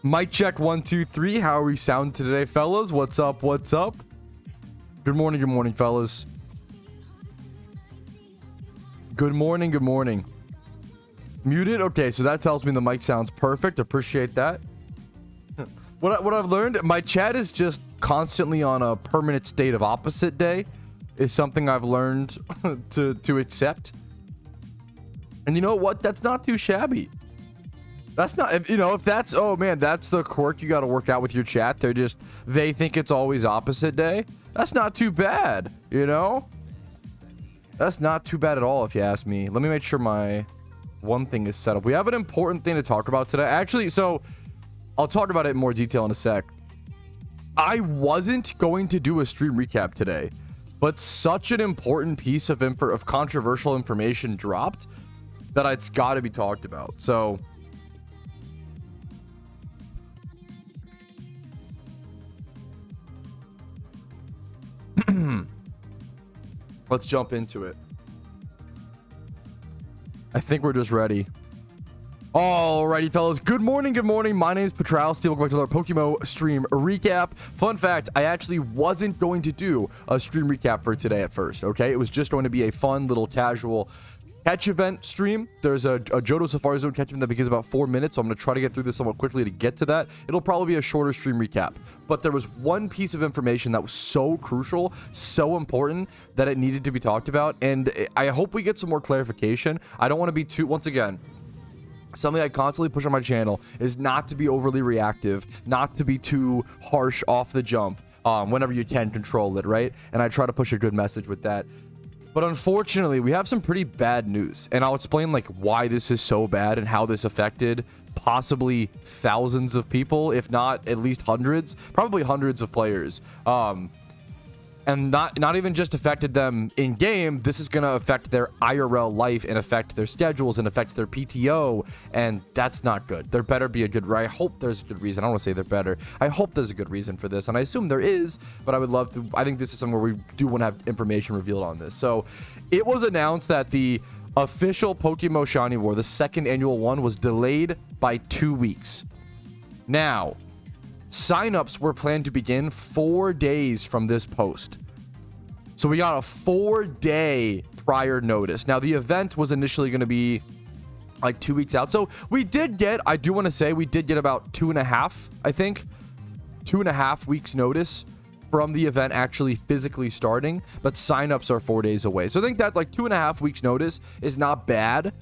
Mic check 1 2 3. How are we sounding today, fellas? What's up? What's up? Good morning, fellas. Good morning. Muted. Okay, so that tells me the mic sounds perfect. Appreciate that. What I've learned, my chat is just constantly on a permanent state of opposite day. Is something I've learned to accept. And you know what? That's not too shabby. That's not, if that's, oh man, that's the quirk you got to work out with your chat. They think it's always opposite day. That's not too bad, That's not too bad at all, if you ask me. Let me make sure my one thing is set up. We have an important thing to talk about today. Actually, so I'll talk about it in more detail in a sec. I wasn't going to do a stream recap today, but such an important piece of controversial information dropped that it's got to be talked about. So let's jump into it. I think we're just ready. Alrighty, fellas. Good morning. My name is Patrouski. Welcome back to our PokeMMO stream recap. Fun fact, I actually wasn't going to do a stream recap for today at first, okay? It was just going to be a fun little casual catch event stream. There's a Johto Safari Zone catch event that begins about 4 minutes, so I'm going to try to get through this somewhat quickly to get to that. It'll probably be a shorter stream recap, but there was one piece of information that was so crucial, so important, that it needed to be talked about, and I hope we get some more clarification. I don't want to be too, once again, something I constantly push on my channel is not to be overly reactive, not to be too harsh off the jump whenever you can control it, right? And I try to push a good message with that. But unfortunately, we have some pretty bad news, and I'll explain like why this is so bad and how this affected possibly thousands of people, if not at least hundreds, probably hundreds of players. And not even just affected them in game. This is going to affect their IRL life and affect their schedules and affects their PTO, and that's not good. There better be a good, I hope there's a good reason. I don't want to say they're better. I hope there's a good reason for this, and I assume there is, but I would love to. I think this is somewhere we do want to have information revealed on this. So it was announced that the official PokeMMO Shiny War, the second annual one, was delayed by 2 weeks. Now, signups were planned to begin 4 days from this post. So we got a 4-day prior notice. Now, the event was initially going to be like 2 weeks out. So we did get, I do want to say, we did get about 2.5, I think, 2.5 weeks notice from the event actually physically starting. But signups are 4 days away. So I think that like 2.5 weeks notice is not bad.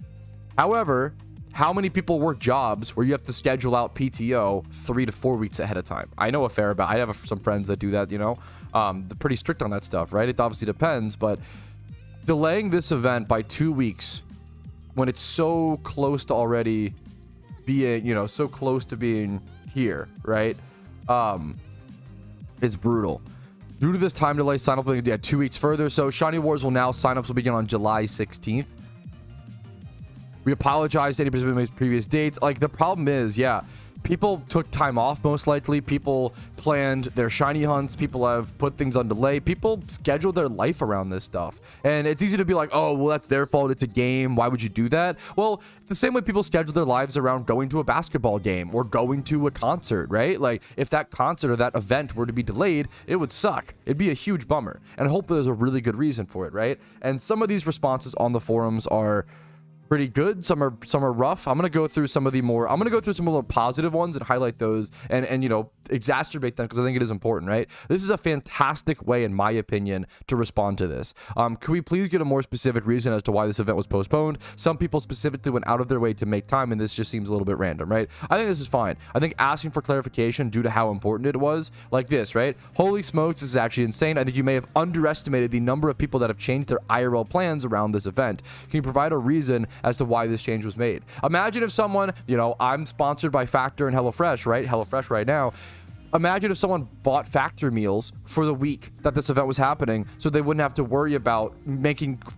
However, how many people work jobs where you have to schedule out PTO 3 to 4 weeks ahead of time? I know a fair amount. I have some friends that do that, they're pretty strict on that stuff, right? It obviously depends, but delaying this event by 2 weeks when it's so close to already being, so close to being here, right? It's brutal. Due to this time delay, sign-up will be 2 weeks further. So Shiny Wars will now, sign-ups will begin on July 16th. We apologize to any previous dates. Like, the problem is, people took time off, most likely. People planned their shiny hunts. People have put things on delay. People scheduled their life around this stuff. And it's easy to be like, oh, well, that's their fault. It's a game. Why would you do that? Well, it's the same way people schedule their lives around going to a basketball game or going to a concert, right? Like, if that concert or that event were to be delayed, it would suck. It'd be a huge bummer. And hopefully there's a really good reason for it, right? And some of these responses on the forums are pretty good. Some are rough. I'm gonna go through some of the more positive ones and highlight those and exacerbate them because I think it is important, right? This is a fantastic way, in my opinion, to respond to this. Could we please get a more specific reason as to why this event was postponed? Some people specifically went out of their way to make time, and this just seems a little bit random, right? I think this is fine. I think asking for clarification due to how important it was, like this, right? Holy smokes, this is actually insane. I think you may have underestimated the number of people that have changed their IRL plans around this event. Can you provide a reason as to why this change was made? Imagine if someone, I'm sponsored by Factor and HelloFresh, right? HelloFresh right now. Imagine if someone bought Factor meals for the week that this event was happening, so they wouldn't have to worry about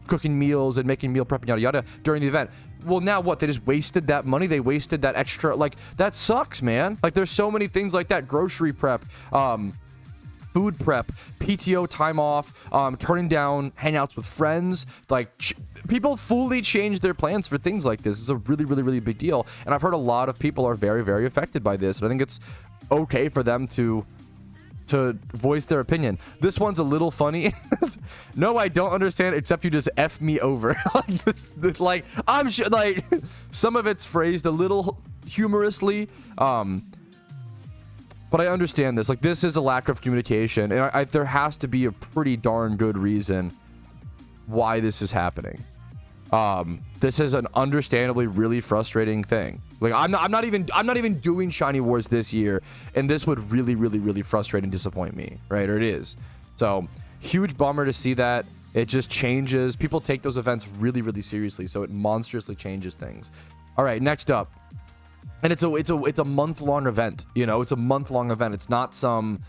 cooking meals and making meal prepping, yada yada, during the event. Well, now what? They just wasted that money. They wasted that extra. Like, that sucks, man. Like, there's so many things like that. Grocery prep, food prep, PTO time off, turning down hangouts with friends. Like, people fully change their plans for things like this. It's a really, really, really big deal. And I've heard a lot of people are very, very affected by this. And I think it's okay for them to voice their opinion. This one's a little funny. No, I don't understand, except you just F me over. Like, I'm sure, like, some of it's phrased a little humorously, but I understand this. Like, this is a lack of communication, and there has to be a pretty darn good reason why this is happening. This is an understandably really frustrating thing. Like, I'm not even doing Shiny Wars this year, and this would really, really, really frustrate and disappoint me, right? Or it is. So, huge bummer to see that. It just changes. People take those events really, really seriously, so it monstrously changes things. All right, next up. And it's a month-long event, you know? It's a month-long event. It's not some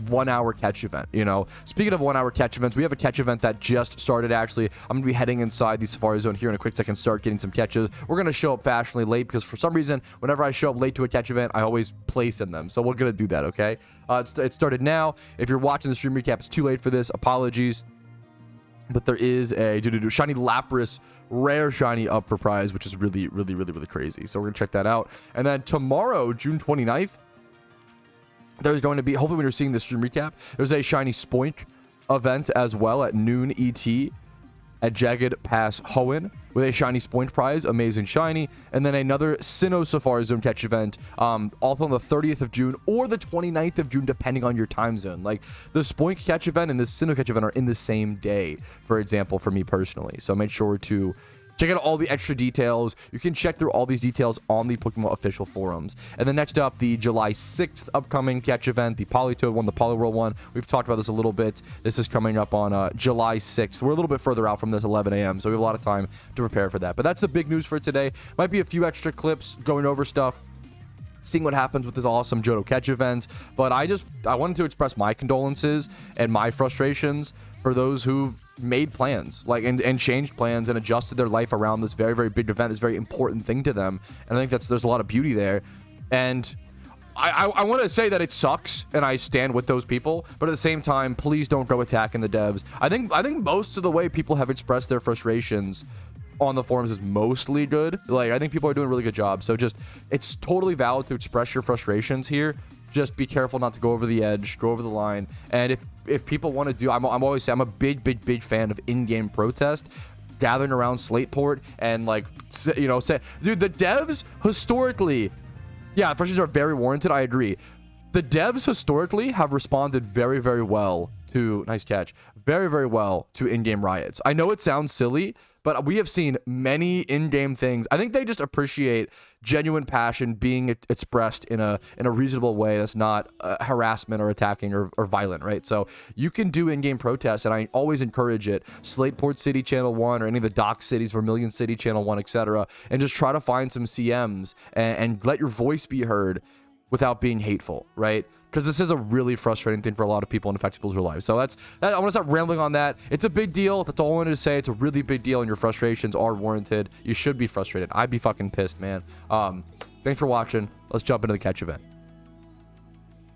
1 hour catch event, you know? Speaking of 1 hour catch events, we have a catch event that just started, actually. I'm gonna be heading inside the Safari Zone here in a quick second, start getting some catches. We're gonna show up fashionably late because for some reason, whenever I show up late to a catch event, I always place in them. So we're gonna do that, okay? It started now. If you're watching the stream recap, it's too late for this. Apologies. But there is a Shiny Lapras rare shiny up for prize, which is really, really, really, really crazy. So we're gonna check that out. And then tomorrow, June 29th, there's going to be, hopefully when you're seeing the stream recap, there's a shiny Spoink event as well at noon ET at Jagged Pass Hoenn with a shiny Spoink prize, amazing shiny, and then another Sinnoh Safari Zone catch event, also on the 30th of June or the 29th of June, depending on your time zone. Like, the Spoink catch event and the Sinnoh catch event are in the same day, for example, for me personally. So make sure to check out all the extra details. You can check through all these details on the Pokemon official forums. And then next up, the July 6th upcoming catch event, the Politoed one, the Poliwhirl one. We've talked about this a little bit. This is coming up on July 6th. We're a little bit further out from this, 11 a.m., so we have a lot of time to prepare for that. But that's the big news for today. Might be a few extra clips going over stuff, seeing what happens with this awesome Johto catch event. But I wanted to express my condolences and my frustrations for those who made plans, like, and changed plans and adjusted their life around this very, very big event, this very important thing to them. And I think there's a lot of beauty there. And I want to say that it sucks, and I stand with those people, but at the same time, please don't go attacking the devs. I think most of the way people have expressed their frustrations on the forums is mostly good. Like, I think people are doing a really good job. So just, it's totally valid to express your frustrations here. Just be careful not to go over the edge, go over the line. And if people want to do, I'm always saying, I'm a big fan of in-game protest, gathering around Slateport and, like, you know, say, dude, the devs historically, yeah, frustrations are very warranted. I agree. The devs historically have responded very, very well to, nice catch, very, very well to in-game riots. I know it sounds silly, but we have seen many in-game things. I think they just appreciate genuine passion being expressed in a reasonable way that's not harassment or attacking or violent, right? So you can do in-game protests, and I always encourage it. Slateport City Channel 1 or any of the dock cities, Vermilion City Channel 1, etc., and just try to find some CMs and let your voice be heard without being hateful, right? Because this is a really frustrating thing for a lot of people and affects people's lives. So I want to stop rambling on that. It's a big deal. That's all I wanted to say. It's a really big deal, and your frustrations are warranted. You should be frustrated. I'd be fucking pissed, man. Thanks for watching. Let's jump into the catch event.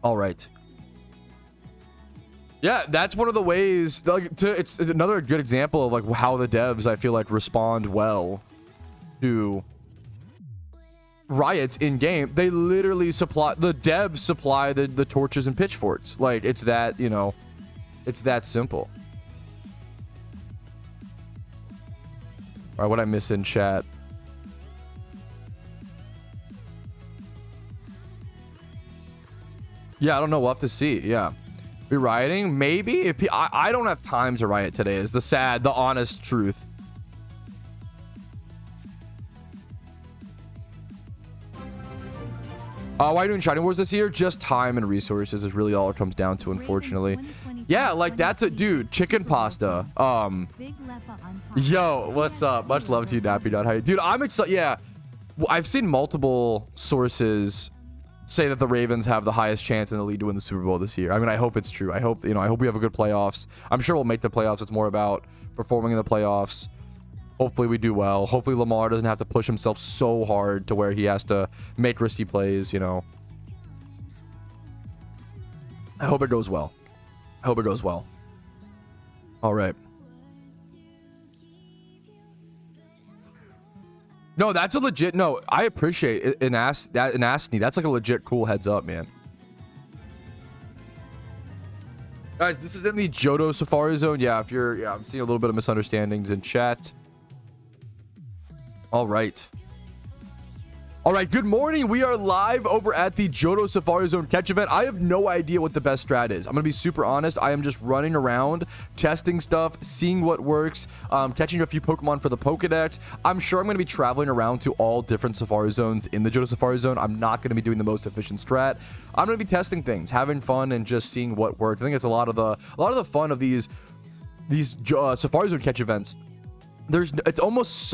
All right. Yeah, that's one of the ways. It's another good example of, like, how the devs, I feel like, respond well to riots in game. They literally supply, the devs supply the torches and pitchforks. Like, it's that, you know, it's that simple. All right, what I miss in chat? Yeah, I don't know. We'll have to see. Yeah, be rioting maybe. If I don't have time to riot today, is the honest truth. Why are you doing Shiny Wars this year? Just time and resources is really all it comes down to, unfortunately. Yeah, like, that's a dude. Chicken pasta. Yo, what's up? Much love to you, Nappy Dot. How you, dude? I'm excited. Yeah, I've seen multiple sources say that the Ravens have the highest chance in the league to win the Super Bowl this year. I mean, I hope it's true. I hope we have a good playoffs. I'm sure we'll make the playoffs. It's more about performing in the playoffs. Hopefully we do well. Hopefully Lamar doesn't have to push himself so hard to where he has to make risky plays, you know. I hope it goes well. I hope it goes well. All right. No, that's a legit. No, I appreciate it. An Asni. That's like a legit cool heads up, man. Guys, this is in the Johto Safari Zone. Yeah, if you're, yeah, I'm seeing a little bit of misunderstandings in chat. All right. All right, good morning. We are live over at the Johto Safari Zone catch event. I have no idea what the best strat is. I'm going to be super honest. I am just running around, testing stuff, seeing what works, catching a few Pokemon for the Pokedex. I'm sure I'm going to be traveling around to all different Safari Zones in the Johto Safari Zone. I'm not going to be doing the most efficient strat. I'm going to be testing things, having fun, and just seeing what works. I think it's a lot of the fun of these Safari Zone catch events. It's almost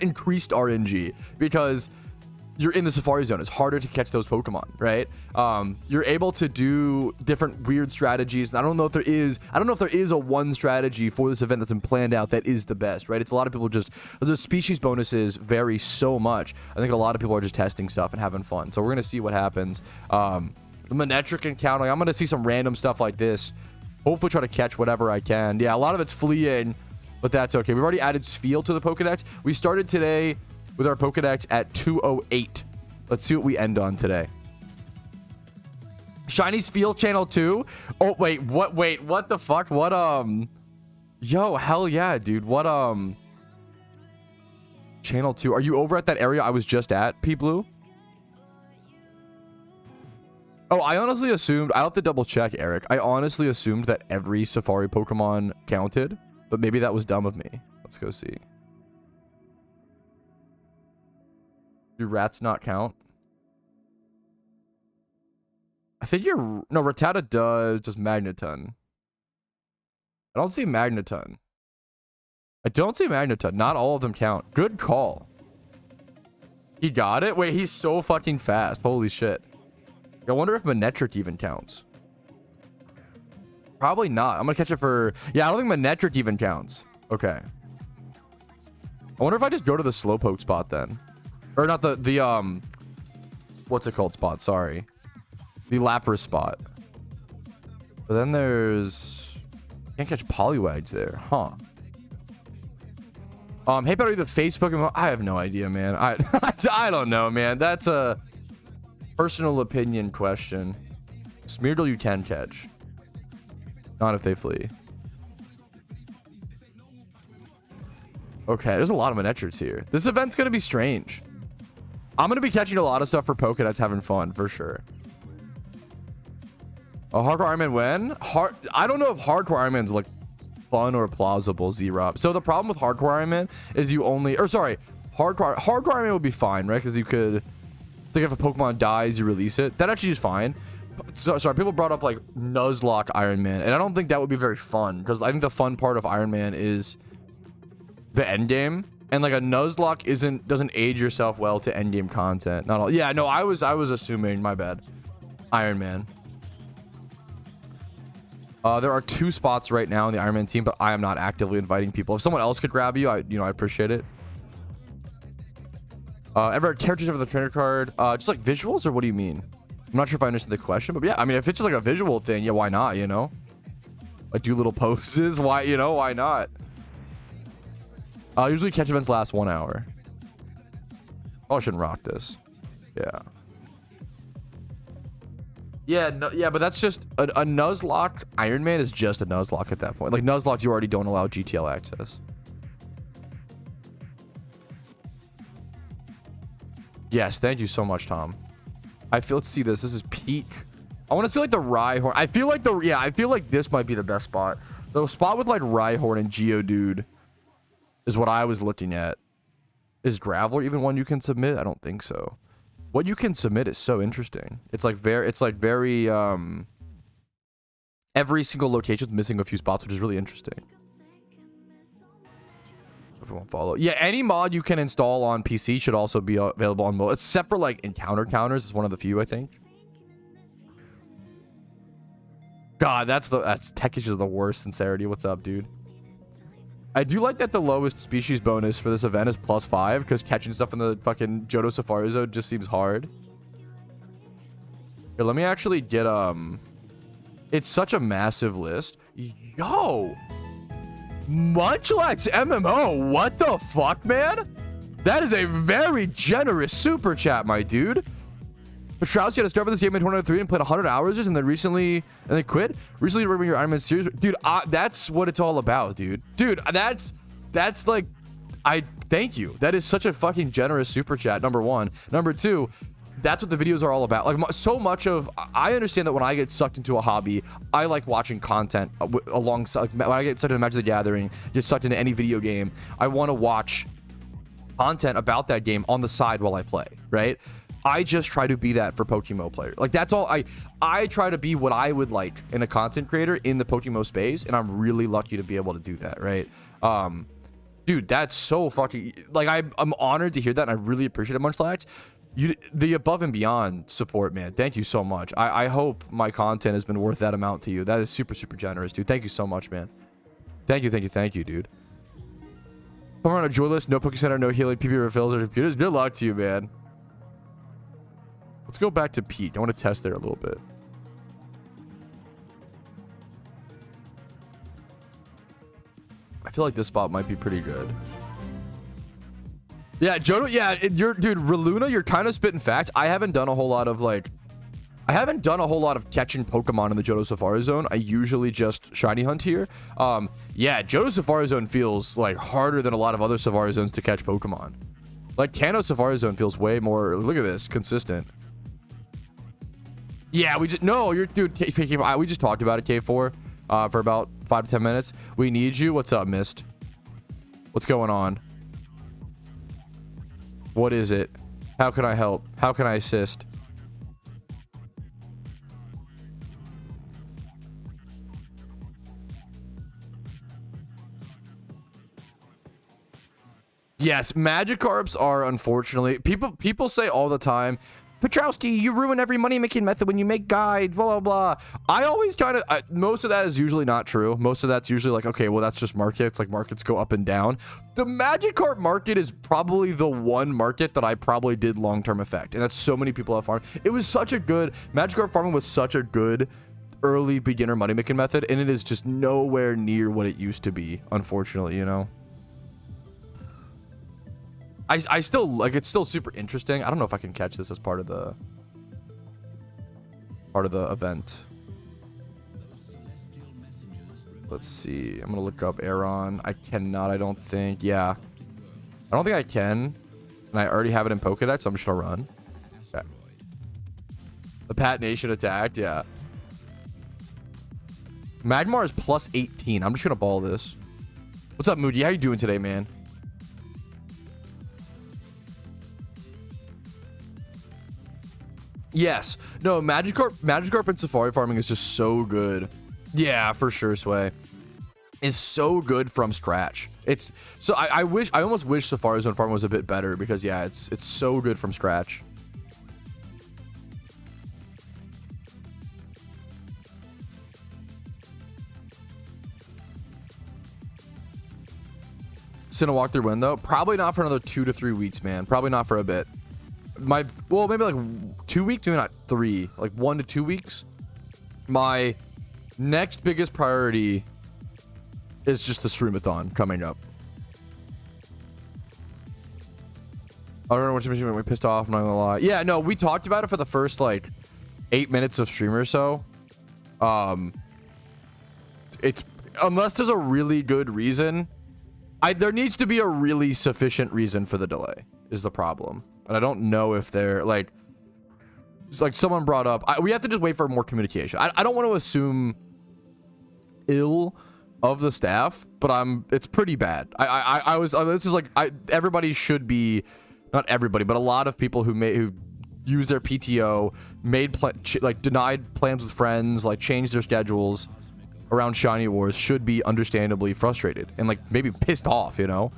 increased RNG because you're in the Safari Zone. It's harder to catch those Pokemon, right? You're able to do different weird strategies. And I don't know if there is a one strategy for this event that's been planned out that is the best, right? It's a lot of people the species bonuses vary so much. I think a lot of people are just testing stuff and having fun. So we're going to see what happens. The Manectric encounter, I'm going to see some random stuff like this. Hopefully try to catch whatever I can. Yeah, a lot of it's fleeing, but that's okay. We've already added Spheal to the Pokedex. We started today with our Pokedex at 208. Let's see what we end on today. Shiny Spheal channel 2. Oh, wait, what the fuck? What, yo, hell yeah, dude. What, channel 2. Are you over at that area I was just at, P-Blue? Oh, I honestly assumed, I'll have to double check, Eric. I honestly assumed that every Safari Pokemon counted, but maybe that was dumb of me. Let's go see. Do rats not count? I think no, Rattata does, just Magneton. I don't see Magneton. Not all of them count. Good call. He got it? Wait, he's so fucking fast. Holy shit. I wonder if Manectric even counts. Probably not. I'm gonna catch it for... Yeah, I don't think Manectric even counts. Okay. I wonder if I just go to the Slowpoke spot then. Or not the what's it called spot? Sorry. The Lapras spot. But then there's... Can't catch Poliwags there. Huh. Hey, better the face Pokemon. I have no idea, man. I don't know, man. That's a personal opinion question. Smeargle you can catch. Not if they flee. Okay, there's a lot of Manectrics here. This event's gonna be strange. I'm gonna be catching a lot of stuff for Pokedex, having fun for sure. A Hardcore Iron Man when? I don't know if Hardcore Iron Man's like fun or plausible, Z-Rob. So the problem with Hardcore Iron Man is Hardcore Iron Man would be fine, right? Because you could, like, if a Pokemon dies, you release it. That actually is fine. So, sorry, people brought up like Nuzlocke Iron Man, and I don't think that would be very fun because I think the fun part of Iron Man is the end game. And like a Nuzlocke doesn't age yourself well to endgame content. Not all. Yeah, no, I was assuming, my bad. Iron Man. There are 2 spots right now in the Iron Man team, but I am not actively inviting people. If someone else could grab you, I appreciate it. Ever characters over the trainer card? Just like visuals, or what do you mean? I'm not sure if I understand the question, but yeah, I mean, if it's just like a visual thing, yeah, why not? You know, like do little poses. Why not? Usually catch events last 1 hour. Oh, I shouldn't rock this. Yeah. Yeah, no, yeah, but that's just a Nuzlocke. Iron Man is just a Nuzlocke at that point. Like Nuzlocke, you already don't allow GTL access. Yes, thank you so much, Tom. Let's see this. This is peak. I want to see like the Rhyhorn. I feel like this might be the best spot. The spot with like Rhyhorn and Geodude is what I was looking at. Is Graveler even one you can submit? I don't think so. What you can submit is so interesting. It's like very every single location is missing a few spots, which is really interesting. Everyone follow. Yeah, any mod you can install on PC should also be available on mobile, except for like encounter counters. It's one of the few, I think. God, that's Techish is the worst. Sincerity, what's up, dude? I do like that the lowest species bonus for this event is +5, because catching stuff in the fucking Johto Safari Zone just seems hard. Here, let me actually get It's such a massive list. Yo, Munchlax MMO, what the fuck, man? That is a very generous super chat, my dude. Patrouski had to start with this game in 2003 and played 100 hours and then quit. Recently remember your Iron Man series, dude. That's what it's all about, dude. Dude, that's like, I thank you. That is such a fucking generous super chat. Number one. Number two, that's what the videos are all about. Like, so much of, I understand that when I get sucked into a hobby, I like watching content alongside. Like, when I get sucked into Magic the Gathering, get sucked into any video game, I want to watch content about that game on the side while I play, right? I just try to be that for PokeMMO players. Like, that's all. I try to be what I would like in a content creator in the PokeMMO space, and I'm really lucky to be able to do that, right? Dude, that's so fucking, like, I'm honored to hear that, and I really appreciate it, Munchlax. The above and beyond support, man. Thank you so much. I hope my content has been worth that amount to you. That is super, super generous, dude. Thank you so much, man. Thank you, dude. Come on a joy list, no Poke Center, no healing, PP refills or computers. Good luck to you, man. Let's go back to Pete. I want to test there a little bit. I feel like this spot might be pretty good. Yeah, Johto, yeah, dude, Reluna, you're kind of spitting facts. I haven't done a whole lot of catching Pokemon in the Johto Safari Zone. I usually just shiny hunt here. Yeah, Johto Safari Zone feels like harder than a lot of other Safari Zones to catch Pokemon. Like, Kanto Safari Zone feels way more, look at this, consistent. Yeah, we just talked about it, K4, for about 5 to 10 minutes. We need you. What's up, Mist? What's going on? What is it? How can I help? How can I assist? Yes, Magikarps are, unfortunately, people say all the time, Patrouski, you ruin every money-making method when you make guides, blah, blah, blah. I always kind of, most of that is usually not true. Most of that's usually like, okay, well, that's just markets. Like, markets go up and down. The Magikarp market is probably the one market that I probably did long-term effect. And that's so many people have farmed. It was such a good, Magikarp farming was such a good early beginner money-making method. And it is just nowhere near what it used to be, unfortunately, you know? I still, like, it's still super interesting. I don't know if I can catch this as part of the event. Let's see. I'm gonna look up Aeron. I cannot, I don't think. Yeah, I don't think I can, and I already have it in Pokedex, so I'm just gonna run. Okay. The Pat Nation attacked. Yeah. Magmar is plus 18. I'm just gonna ball this. What's up, Moody? How you doing today, man? Yes. No, Magikarp and Safari farming is just so good. Yeah, for sure, Sway. Is so good from scratch. It's so I almost wish Safari Zone farming was a bit better because yeah, it's so good from scratch. Cinna through window? Probably not for another 2 to 3 weeks, man. Probably not for a bit. Well, maybe like 2 weeks, maybe not 3, like 1 to 2 weeks. My next biggest priority is just the Streamathon coming up. I don't know what you mean. We pissed off. I'm not gonna lie. Yeah, no, we talked about it for the first like 8 minutes of stream or so. It's unless there's a really good reason. There needs to be a really sufficient reason for the delay is the problem. And I don't know if they're like, it's like someone brought up, we have to just wait for more communication. I don't want to assume ill of the staff, but it's pretty bad. This is like, everybody should be, not everybody, but a lot of people who use their PTO, denied plans with friends, like changed their schedules around Shiny Wars should be understandably frustrated and like maybe pissed off, you know?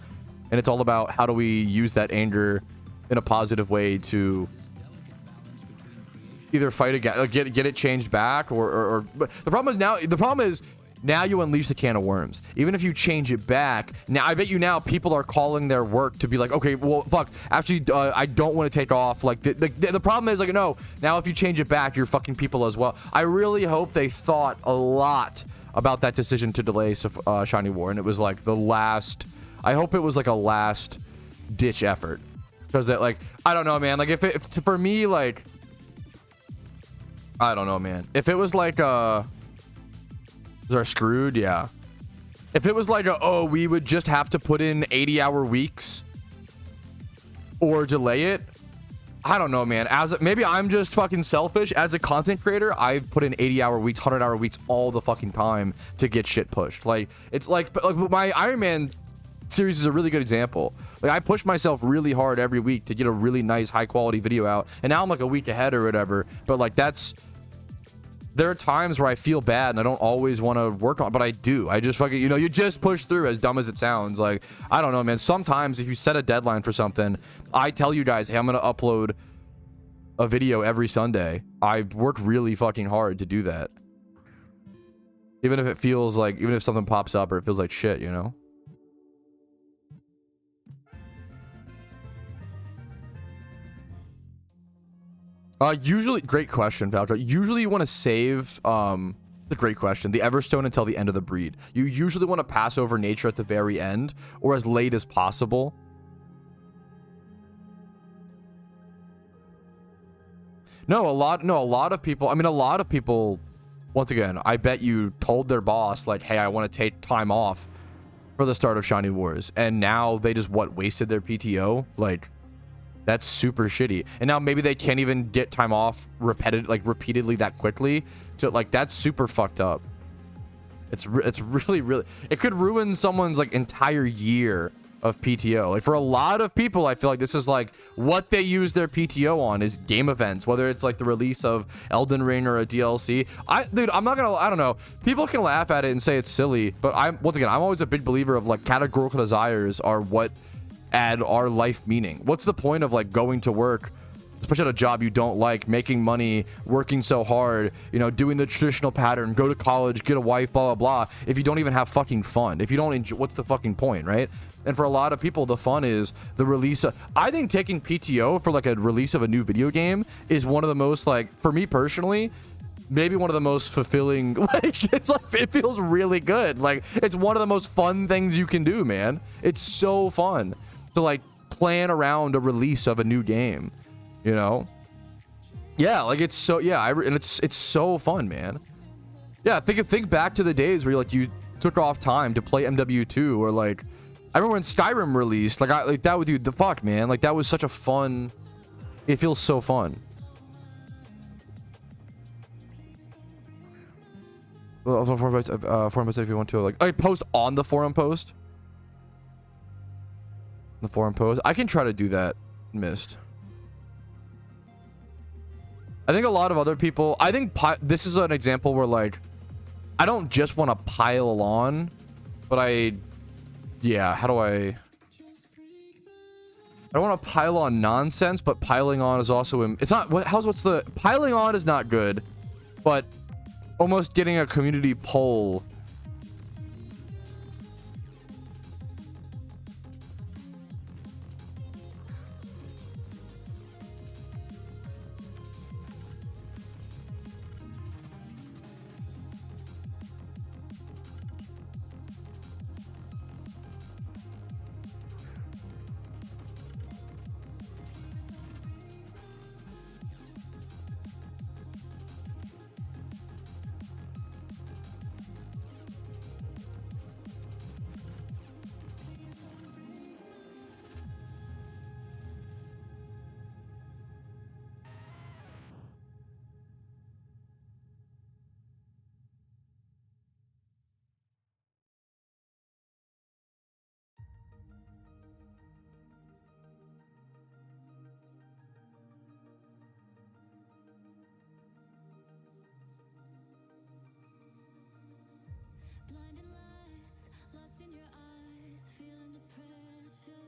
And it's all about how do we use that anger in a positive way to either fight again, get it changed back, or but the problem is now you unleash the can of worms. Even if you change it back, now I bet you now people are calling their work to be like, okay, well, fuck, actually, I don't want to take off. Like, the problem is, like, no, now if you change it back, you're fucking people as well. I really hope they thought a lot about that decision to delay Shiny War, and it was like the last, I hope it was like a last ditch effort. Because that, like, I don't know, man. Like, if for me, like, I don't know, man. If it was like, they're screwed, yeah. If it was like, oh, we would just have to put in 80-hour weeks or delay it, I don't know, man. Maybe I'm just fucking selfish. As a content creator, I've put in 80-hour weeks, 100-hour weeks all the fucking time to get shit pushed. Like, it's like my Iron Man series is a really good example. Like, I push myself really hard every week to get a really nice, high-quality video out, and now I'm like a week ahead or whatever. But like, there are times where I feel bad and I don't always want to work on it, but I do. I just fucking, you just push through, as dumb as it sounds. Like, I don't know, man. Sometimes if you set a deadline for something, I tell you guys, hey, I'm going to upload a video every Sunday. I work really fucking hard to do that. Even if it feels like, even if something pops up or it feels like shit, you know? Usually, great question, Falco. Usually you want to save, the great question, the Everstone until the end of the breed. You usually want to pass over nature at the very end or as late as possible. No, a lot of people, I mean, a lot of people, once again, I bet you told their boss, like, hey, I want to take time off for the start of Shiny Wars. And now they just, wasted their PTO? Like, that's super shitty. And now maybe they can't even get time off repeatedly that quickly. So, like, that's super fucked up. It's really, it could ruin someone's, like, entire year of PTO. Like, for a lot of people, I feel like this is, like, what they use their PTO on is game events. Whether it's, like, the release of Elden Ring or a DLC. Dude, I'm not gonna, I don't know. People can laugh at it and say it's silly. But once again, I'm always a big believer of, like, categorical desires are what add our life meaning. What's the point of, like, going to work, especially at a job you don't like, making money, working so hard, doing the traditional pattern, go to college, get a wife, blah blah blah, if you don't even have fucking fun? If you don't enjoy, what's the fucking point, right? And for a lot of people, the fun is the release of, I think taking PTO for, like, a release of a new video game is one of the most, like, for me personally, maybe one of the most fulfilling, like, it's like, it feels really good. Like, it's one of the most fun things you can do, man. It's so fun to, like, plan around a release of a new game, yeah, like, it's so, yeah, and it's so fun, man. Yeah, think back to the days where you took off time to play MW2, or, like, I remember when Skyrim released, like, that would, dude, the fuck, man, like, that was such a fun, it feels so fun. Forum post if you want to, like, I post on the forum post. The forum post. I can try to do that, Mist. I think a lot of other people, I think this is an example where, like, I don't just want to pile on, but yeah, how do I don't want to pile on nonsense, but piling on is also, it's not, piling on is not good, but almost getting a community poll.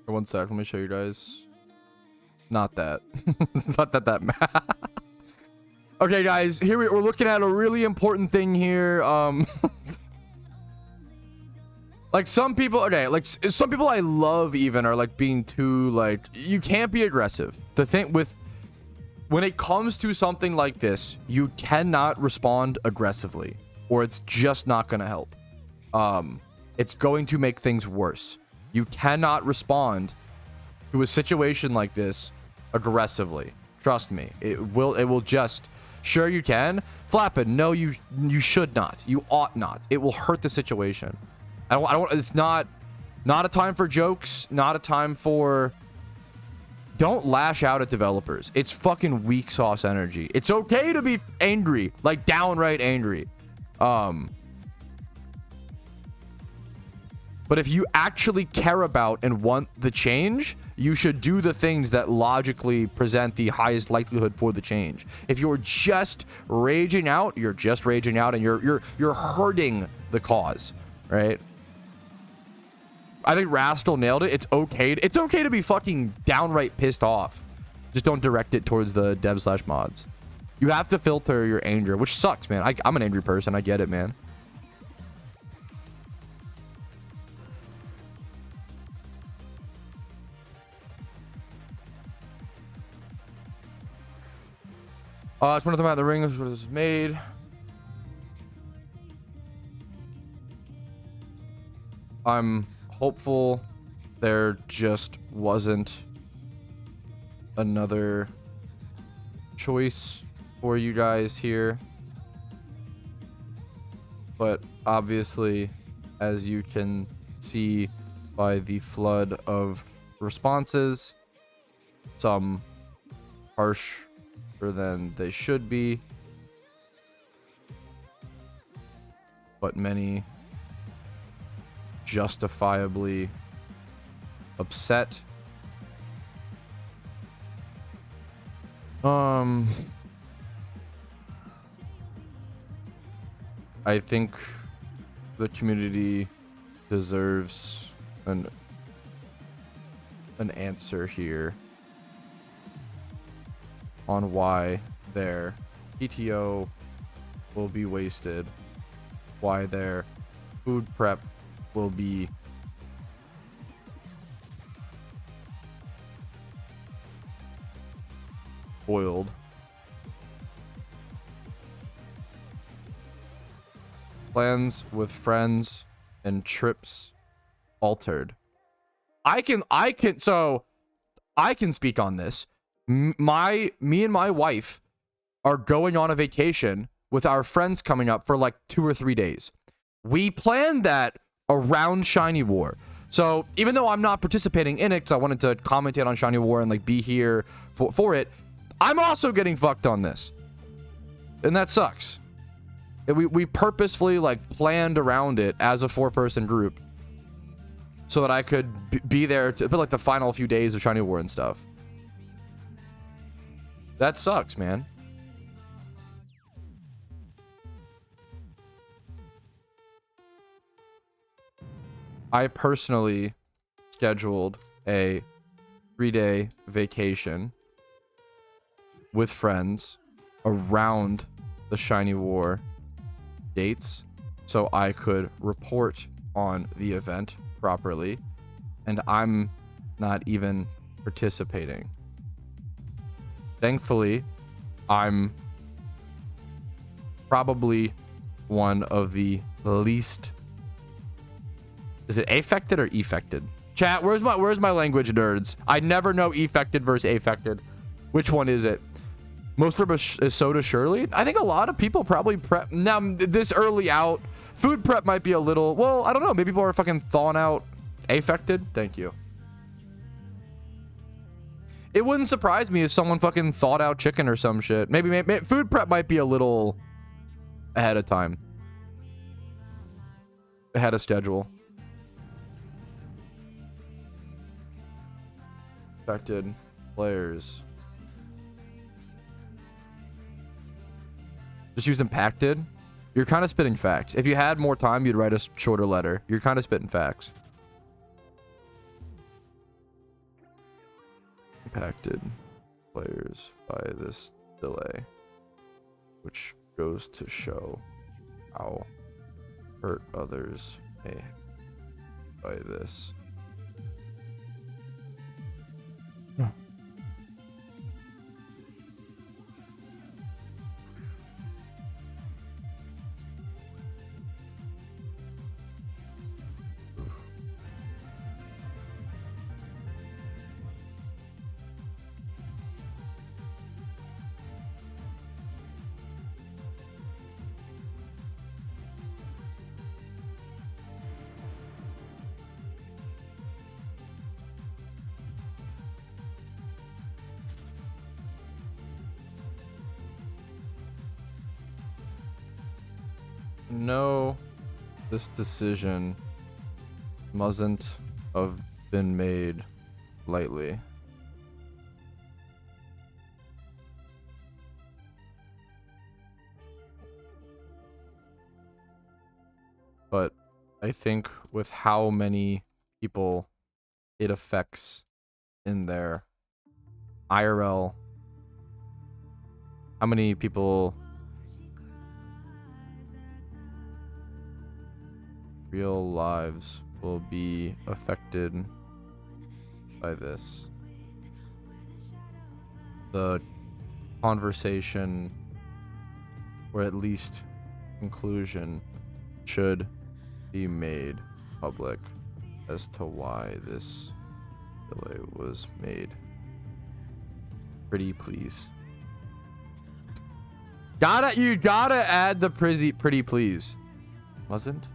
One sec, let me show you guys. Not that. Not that. Okay, guys, here we're looking at a really important thing here. Like some people, okay, like some people I love even are like being too like, you can't be aggressive. The thing with, when it comes to something like this, you cannot respond aggressively or it's just not going to help. It's going to make things worse. You cannot respond to a situation like this aggressively. Trust me. It will just, sure you can. Flappin', no, you should not. You ought not. It will hurt the situation. I don't, it's not a time for jokes, not a time for, don't lash out at developers. It's fucking weak sauce energy. It's okay to be angry, like downright angry. But if you actually care about and want the change, you should do the things that logically present the highest likelihood for the change. If you're just raging out, you're just raging out and you're hurting the cause, right? I think Rastal nailed it. It's okay to be fucking downright pissed off. Just don't direct it towards the dev/mods. You have to filter your anger, which sucks, man. I'm an angry person. I get it, man. It's one of them at the ring. This is what it's made. I'm hopeful there just wasn't another choice for you guys here. But obviously, as you can see by the flood of responses, some harsher than they should be, but many justifiably upset. I think the community deserves an answer here on why their PTO will be wasted, why their food prep will be spoiled, plans with friends and trips altered. I can speak on this. Me and my wife are going on a vacation with our friends coming up for like 2 or 3 days. We planned that around Shiny War. So even though I'm not participating in it because I wanted to commentate on Shiny War and like be here for it, I'm also getting fucked on this. And that sucks. We purposefully like planned around it as a 4-person group so that I could be there for like the final few days of Shiny War and stuff. That sucks, man. I personally scheduled a 3-day vacation with friends around the Shiny War dates so I could report on the event properly, and I'm not even participating. Thankfully, I'm probably one of the least... Is it affected or effected? Chat, where's my language nerds? I never know effected versus affected. Which one is it? Most for soda surely? I think a lot of people probably prep. Now, this early out, food prep might be a little... Well, I don't know. Maybe people are fucking thawing out affected. Thank you. It wouldn't surprise me if someone fucking thawed out chicken or some shit. Maybe food prep might be a little ahead of time. Ahead of schedule. Affected players. Just use impacted. You're kind of spitting facts. If you had more time, you'd write a shorter letter. You're kind of spitting facts. Impacted players by this delay, which goes to show how hurt others may by this. No, this decision mustn't have been made lightly. But I think with how many people it affects in their IRL, how many people real lives will be affected by this. The conversation, or at least conclusion, should be made public as to why this delay was made. Pretty please. You gotta add the pretty please. Mustn't?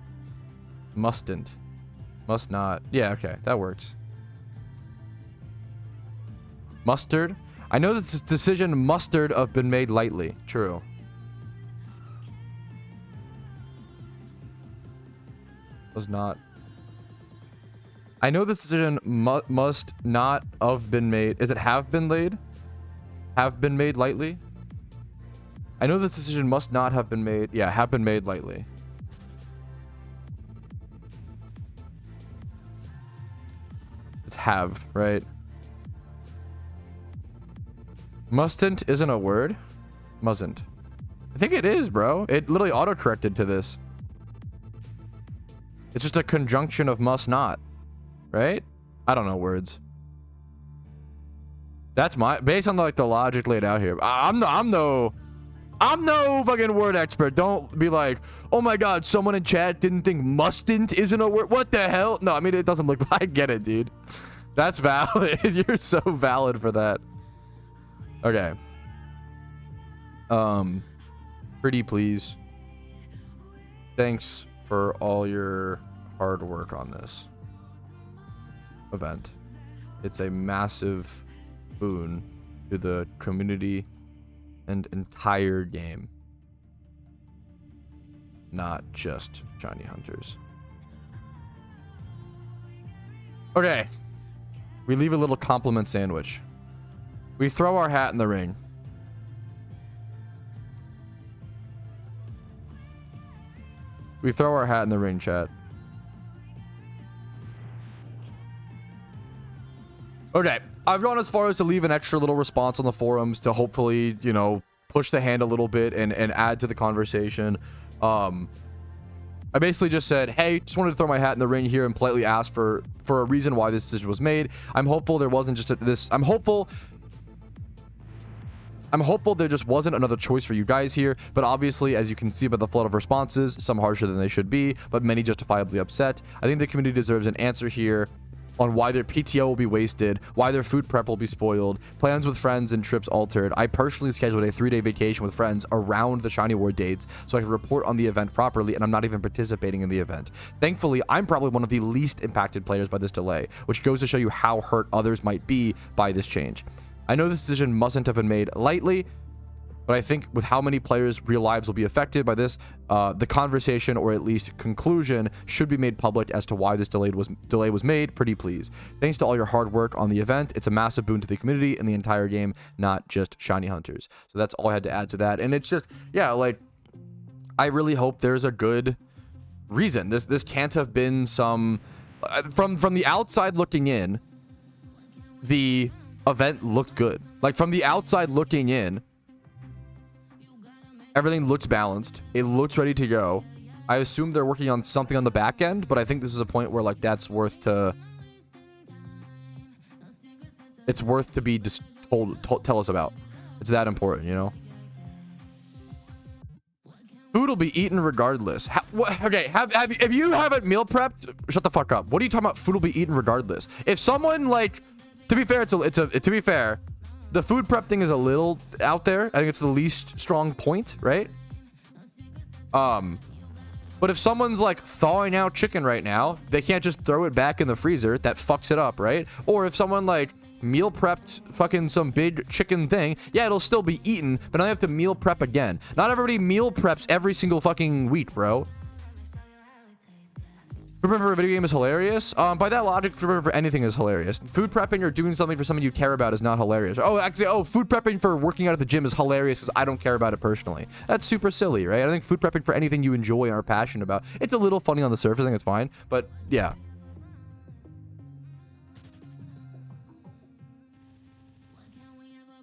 Mustn't. Must not. Yeah, okay. That works. Mustard. I know this decision mustard have been made lightly. True. Was not. I know this decision must not have been made. Is it have been laid? Have been made lightly? I know this decision must not have been made. Yeah, have been made lightly. It's have, right? Mustn't isn't a word. Mustn't. I think it is, bro. It literally auto-corrected to this. It's just a conjunction of must not, right? I don't know words. That's my based on like the logic laid out here. I'm no fucking word expert. Don't be like, oh my god, someone in chat didn't think mustn't isn't a word. What the hell? No, I mean it doesn't look. I get it, dude. That's valid. You're so valid for that. Okay. Pretty please. Thanks for all your hard work on this event. It's a massive boon to the community and entire game, not just shiny hunters. Okay, we leave a little compliment sandwich. We throw our hat in the ring. We throw our hat in the ring, chat. Okay, I've gone as far as to leave an extra little response on the forums to hopefully, you know, push the hand a little bit and add to the conversation. I basically just said, hey, just wanted to throw my hat in the ring here and politely ask for a reason why this decision was made. I'm hopeful there wasn't just I'm hopeful there just wasn't another choice for you guys here, but obviously, as you can see by the flood of responses, some harsher than they should be, but many justifiably upset. I think the community deserves an answer here on why their PTO will be wasted, why their food prep will be spoiled, plans with friends and trips altered. I personally scheduled a 3-day vacation with friends around the Shiny Award dates so I can report on the event properly, and I'm not even participating in the event. Thankfully, I'm probably one of the least impacted players by this delay, which goes to show you how hurt others might be by this change. I know this decision mustn't have been made lightly, but I think with how many players' real lives will be affected by this, the conversation, or at least conclusion, should be made public as to why this delay was made. Pretty please. Thanks to all your hard work on the event. It's a massive boon to the community and the entire game, not just shiny hunters. So that's all I had to add to that. And it's just, yeah, like, I really hope there's a good reason. This can't have been some from the outside looking in. The event looked good. Like, from the outside looking in, everything looks balanced. It looks ready to go. I assume they're working on something on the back end, but I think this is a point where like that's worth to. It's worth to be just tell us about. It's that important, you know. Food will be eaten regardless. Okay, if you haven't meal prepped, shut the fuck up. What are you talking about? Food will be eaten regardless. If someone like, to be fair, to be fair, the food prep thing is a little out there. I think it's the least strong point, right? But if someone's like thawing out chicken right now, they can't just throw it back in the freezer. That fucks it up, right? Or if someone like meal prepped fucking some big chicken thing, yeah, it'll still be eaten, but now you have to meal prep again. Not everybody meal preps every single fucking week, bro. Food prepping for a video game is hilarious. By that logic, food prepping for anything is hilarious. Food prepping or doing something for someone you care about is not hilarious. Oh, actually, food prepping for working out at the gym is hilarious because I don't care about it personally. That's super silly, right? I think food prepping for anything you enjoy and are passionate about, it's a little funny on the surface. I think it's fine, but yeah.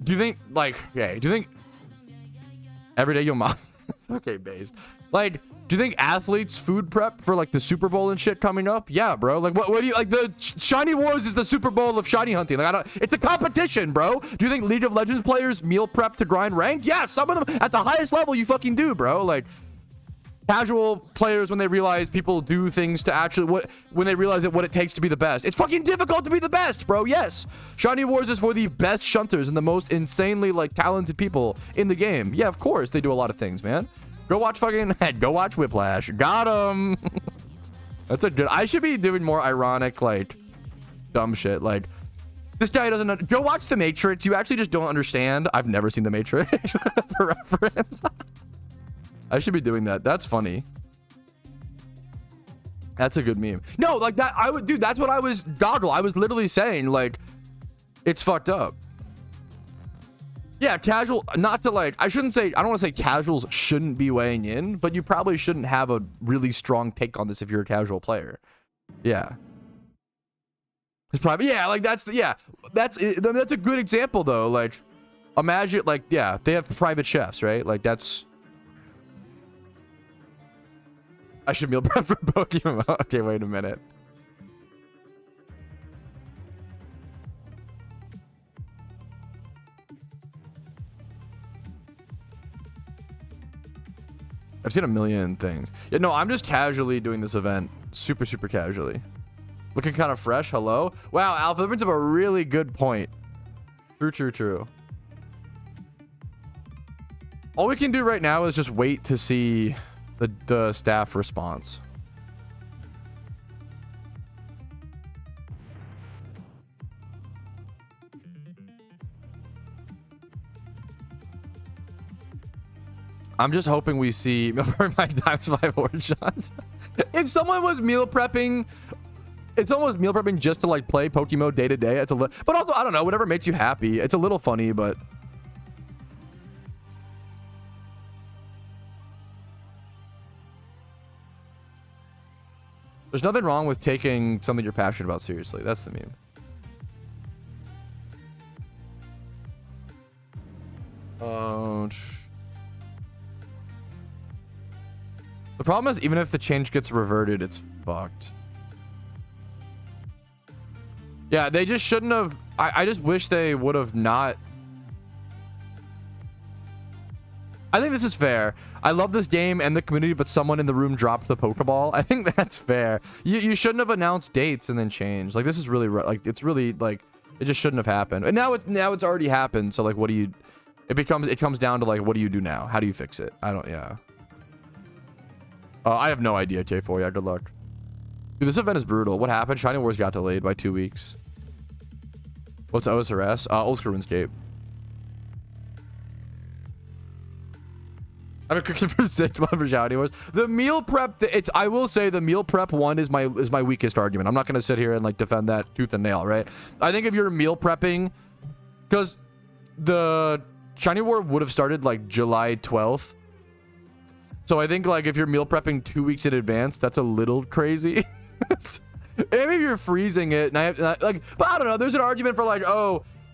Do you think, like, okay, do you think every day your mom, okay, based, like, do you think athletes food prep for, like, the Super Bowl and shit coming up? Yeah, bro. Like, what do you, like, the Shiny Wars is the Super Bowl of shiny hunting. Like, it's a competition, bro. Do you think League of Legends players meal prep to grind ranked? Yeah, some of them at the highest level you fucking do, bro. Like, casual players, when they realize people do things to actually when they realize what it takes to be the best. It's fucking difficult to be the best, bro. Yes, Shiny Wars is for the best shunters and the most insanely like talented people in the game. Yeah, of course they do a lot of things, man. Go watch Whiplash. Got him. That's a good. I should be doing more ironic, like dumb shit. Like this guy doesn't know. Go watch The Matrix. You actually just don't understand. I've never seen The Matrix for reference. I should be doing that. That's funny. That's a good meme. No, like that. Dude, that's what I was, Goggle. I was literally saying, like, it's fucked up. Yeah, casual, not to like, I don't want to say casuals shouldn't be weighing in, but you probably shouldn't have a really strong take on this if you're a casual player. Yeah. It's probably, yeah, like that's a good example though. Like, imagine, like, yeah, they have private chefs, right? Like, that's. I should meal prep for Pokemon. Okay, wait a minute. I've seen a million things. Yeah, no, I'm just casually doing this event. Super, super casually. Looking kind of fresh. Hello? Wow, Alpha, that brings up a really good point. True, true, true. All we can do right now is just wait to see the staff response. I'm just hoping we see my ×5 orange shot. If someone was meal prepping, just to like play PokeMMO day to day, it's a little, but also I don't know, whatever makes you happy. It's a little funny, but there's nothing wrong with taking something you're passionate about seriously. That's the meme. The problem is, even if the change gets reverted, it's fucked. Yeah, they just shouldn't have. I just wish they would have not. I think this is fair. I love this game and the community, but someone in the room dropped the Pokeball. I think that's fair. You shouldn't have announced dates and then changed. Like, this is really, like, it's really, like, it just shouldn't have happened. And now it's already happened. So, like, what do you, it comes down to, like, what do you do now? How do you fix it? Yeah. I have no idea, K4. Yeah, good luck. Dude, this event is brutal. What happened? Shiny Wars got delayed by 2 weeks. What's OSRS? Old School RuneScape. I'm a cooking for 6 months for Shiny Wars. The meal prep, I will say the meal prep one is my weakest argument. I'm not going to sit here and like defend that tooth and nail, right? I think if you're meal prepping, because the Shiny War would have started like July 12th. So I think like if you're meal prepping 2 weeks in advance, that's a little crazy. Maybe if you're freezing it, but I don't know. There's an argument for like, oh,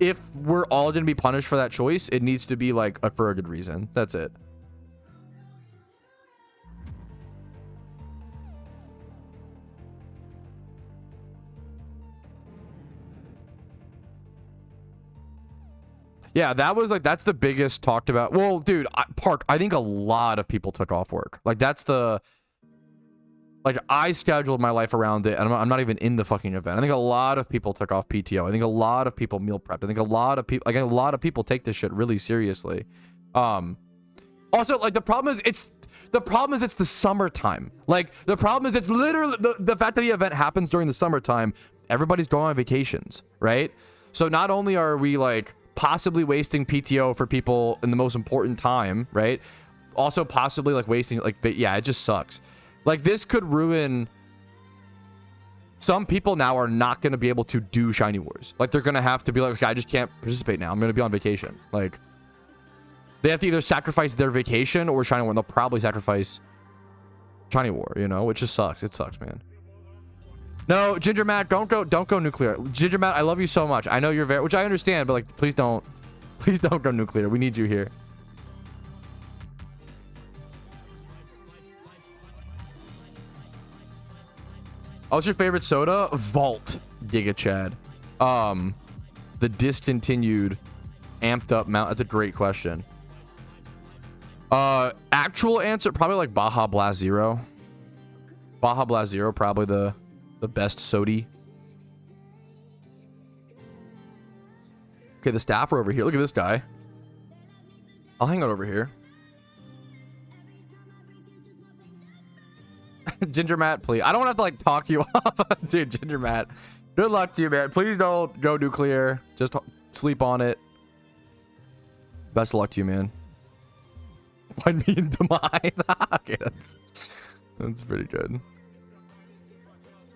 if we're all going to be punished for that choice, it needs to be like for a good reason. That's it. Yeah, that was like, that's the biggest talked about. Well, dude, Park, I think a lot of people took off work. Like, that's the, like, I scheduled my life around it, and I'm not even in the fucking event. I think a lot of people took off PTO. I think a lot of people meal prepped. I think a lot of people, like, a lot of people take this shit really seriously. Also, like, the problem is it's the summertime. Like, the problem is it's literally the fact that the event happens during the summertime. Everybody's going on vacations, right? So not only are we like possibly wasting PTO for people in the most important time, right? Also possibly like wasting, like, yeah, it just sucks. Like, this could ruin. Some people now are not going to be able to do Shiny Wars. Like, they're going to have to be like, okay, I just can't participate now. I'm going to be on vacation. Like, they have to either sacrifice their vacation or Shiny War, and they'll probably sacrifice Shiny War, you know, which just sucks. It sucks, man. No, Ginger Matt, don't go nuclear. Ginger Matt, I love you so much. I know you're very, which I understand, but like, please don't go nuclear. We need you here. What's your favorite soda? Vault, Giga Chad. The discontinued, amped up mount. That's a great question. Actual answer, probably like Baja Blast Zero. Baja Blast Zero, probably the best sody. Okay, the staff are over here. Look at this guy. I'll hang out over here. Ginger Matt, please. I don't want to have to like talk you off. Dude, Ginger Matt. Good luck to you, man. Please don't go nuclear. Just sleep on it. Best of luck to you, man. Find me in demise. Okay, that's pretty good.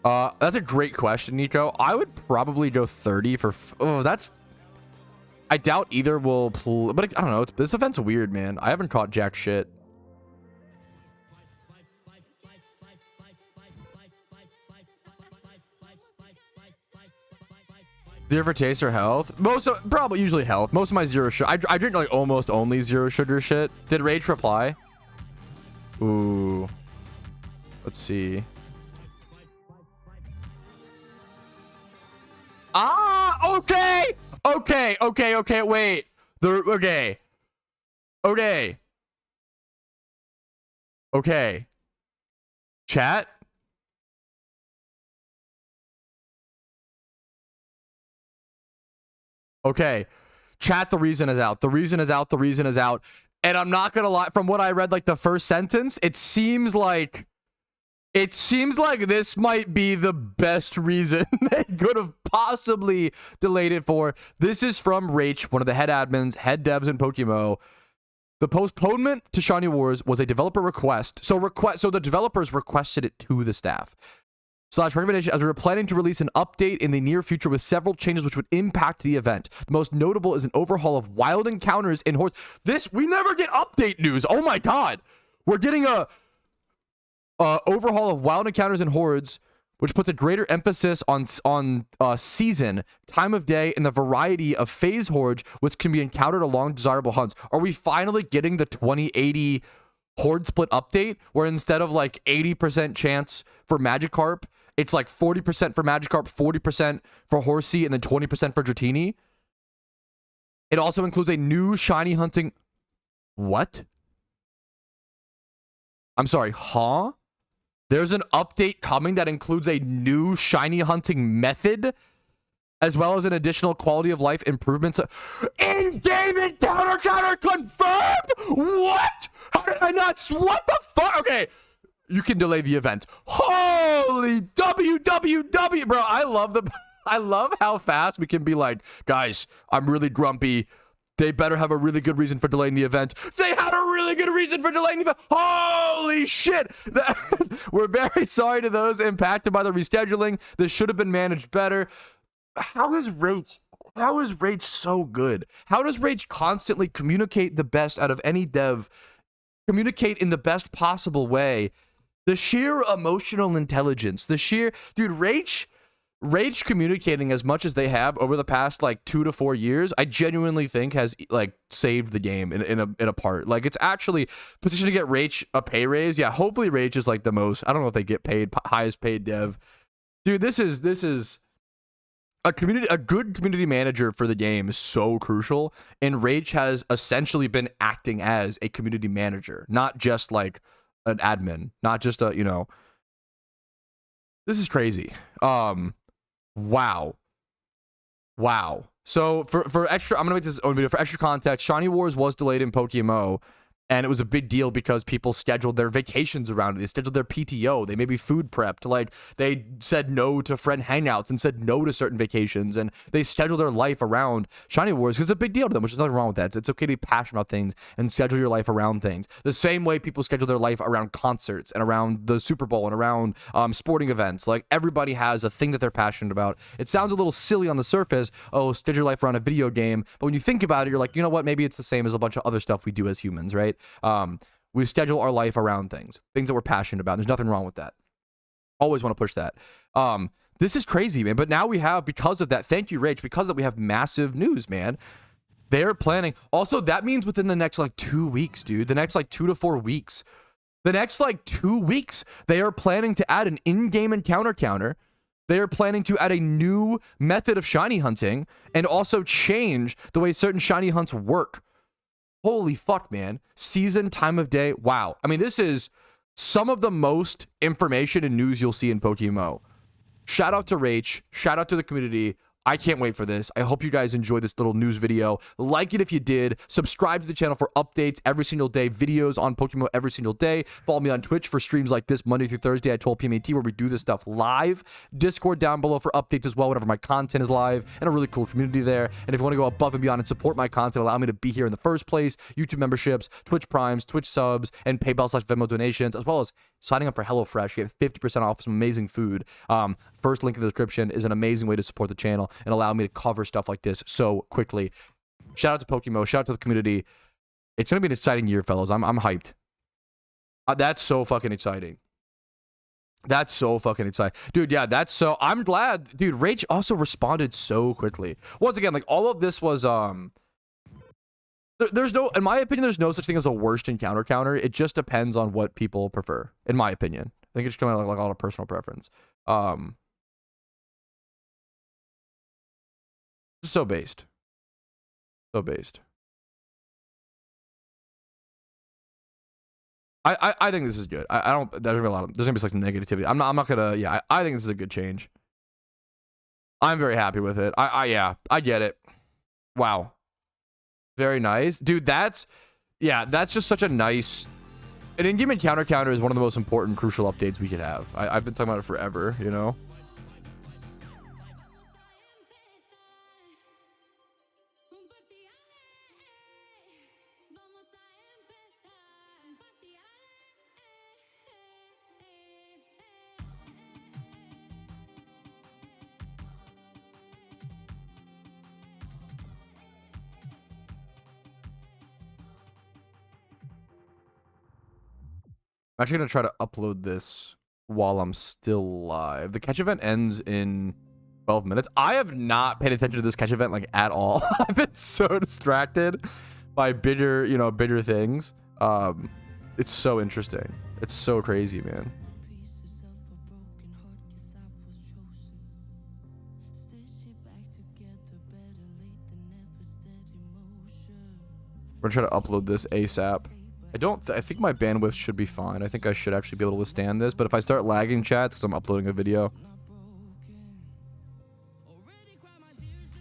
That's a great question, Nico. I would probably go 30 for... Oh, that's... I doubt either will... But I don't know. This event's weird, man. I haven't caught jack shit. Zero for taste or health? Probably usually health. Most of my zero sugar. I drink like almost only zero sugar shit. Did Rage reply? Ooh. Let's see. Ah, okay. Wait. Okay. Chat. Okay. Chat, the reason is out. The reason is out. And I'm not gonna lie, from what I read, like the first sentence, it seems like this might be the best reason they could have possibly delayed it for. This is from Rach, one of the head admins, head devs in PokeMMO. The postponement to Shiny Wars was a developer request. So the developers requested it to the staff. / recommendation, as we were planning to release an update in the near future with several changes which would impact the event. The most notable is an overhaul of wild encounters in Hordes. We never get update news. Oh my god. We're getting a overhaul of wild encounters in Hordes, which puts a greater emphasis on season, time of day, and the variety of phase Hordes which can be encountered along desirable hunts. Are we finally getting the 2080 Horde split update, where instead of like 80% chance for Magikarp, it's like 40% for Magikarp, 40% for Horsey, and then 20% for Dratini? It also includes a new shiny hunting... What? I'm sorry, huh? There's an update coming that includes a new shiny hunting method, as well as an additional quality of life improvements. In-game encounter confirmed? What? How did I not? What the fuck? Okay, you can delay the event. Holy WWW, bro! I love how fast we can be like, guys, I'm really grumpy. They better have a really good reason for delaying the event. They had a really good reason for delaying the event. Holy shit! We're very sorry to those impacted by the rescheduling. This should have been managed better. How is Rage so good? How does Rage constantly communicate the best out of any dev? Communicate in the best possible way. The sheer emotional intelligence. Dude, Rage Rage communicating as much as they have over the past like 2 to 4 years, I genuinely think has like saved the game in a part. Like, it's actually positioned to get Rage a pay raise. Yeah, hopefully Rage is like the most, I don't know if they get paid, highest paid dev. Dude, this is a good community manager for the game is so crucial, and Rage has essentially been acting as a community manager, not just like an admin, not just a, you know, this is crazy. Wow. So for extra, I'm gonna make this own video for extra context. Shiny Wars was delayed in PokeMMO, and it was a big deal because people scheduled their vacations around it. They scheduled their PTO. They maybe food prepped. Like, they said no to friend hangouts and said no to certain vacations, and they scheduled their life around Shiny Wars because it's a big deal to them, which is nothing wrong with that. It's okay to be passionate about things and schedule your life around things. The same way people schedule their life around concerts and around the Super Bowl and around sporting events. Like, everybody has a thing that they're passionate about. It sounds a little silly on the surface, oh, schedule your life around a video game, but when you think about it, you're like, you know what, maybe it's the same as a bunch of other stuff we do as humans, right? We schedule our life around things that we're passionate about. There's nothing wrong with that. Always want to push that. This is crazy, man. But now we have, because of that, thank you, Rage, because that we have massive news, man. They're planning. Also, that means within the next like 2 weeks, dude, the next like 2 to 4 weeks, the next like 2 weeks, they are planning to add an in-game encounter counter. They are planning to add a new method of shiny hunting and also change the way certain shiny hunts work. Holy fuck, man. Season, time of day. Wow. I mean, this is some of the most information and news you'll see in PokeMMO. Shout out to Rach. Shout out to the community. I can't wait for this. I hope you guys enjoyed this little news video. Like it if you did. Subscribe to the channel for updates every single day. Videos on PokeMMO every single day. Follow me on Twitch for streams like this Monday through Thursday at 12 p.m. AT, where we do this stuff live. Discord down below for updates as well whenever my content is live. And a really cool community there. And if you want to go above and beyond and support my content, allow me to be here in the first place, YouTube memberships, Twitch Primes, Twitch subs, and PayPal/Venmo donations, as well as signing up for HelloFresh. You get 50% off some amazing food. First link in the description is an amazing way to support the channel and allow me to cover stuff like this so quickly. Shout out to PokeMMO. Shout out to the community. It's going to be an exciting year, fellas. I'm hyped. That's so fucking exciting. That's so fucking exciting. Dude, yeah, that's so... I'm glad. Dude, Rage also responded so quickly. Once again, like, all of this was... There's no... In my opinion, there's no such thing as a worst encounter counter. It just depends on what people prefer, in my opinion. I think it's coming out like a lot of personal preference. So based. I think this is good. I don't, there's gonna be a lot of, there's gonna be some negativity. I'm not gonna, yeah, I think this is a good change. I'm very happy with it. Yeah, I get it. Wow. Very nice. Dude, that's just such a nice, an in-game encounter counter is one of the most important, crucial updates we could have. I've been talking about it forever, you know? I'm actually going to try to upload this while I'm still live. The catch event ends in 12 minutes. I have not paid attention to this catch event like at all. I've been so distracted by bigger, you know, bigger things. It's so interesting. It's so crazy, man. We're going to try to upload this ASAP. I think my bandwidth should be fine. I think I should actually be able to withstand this, but if I start lagging chats because I'm uploading a video.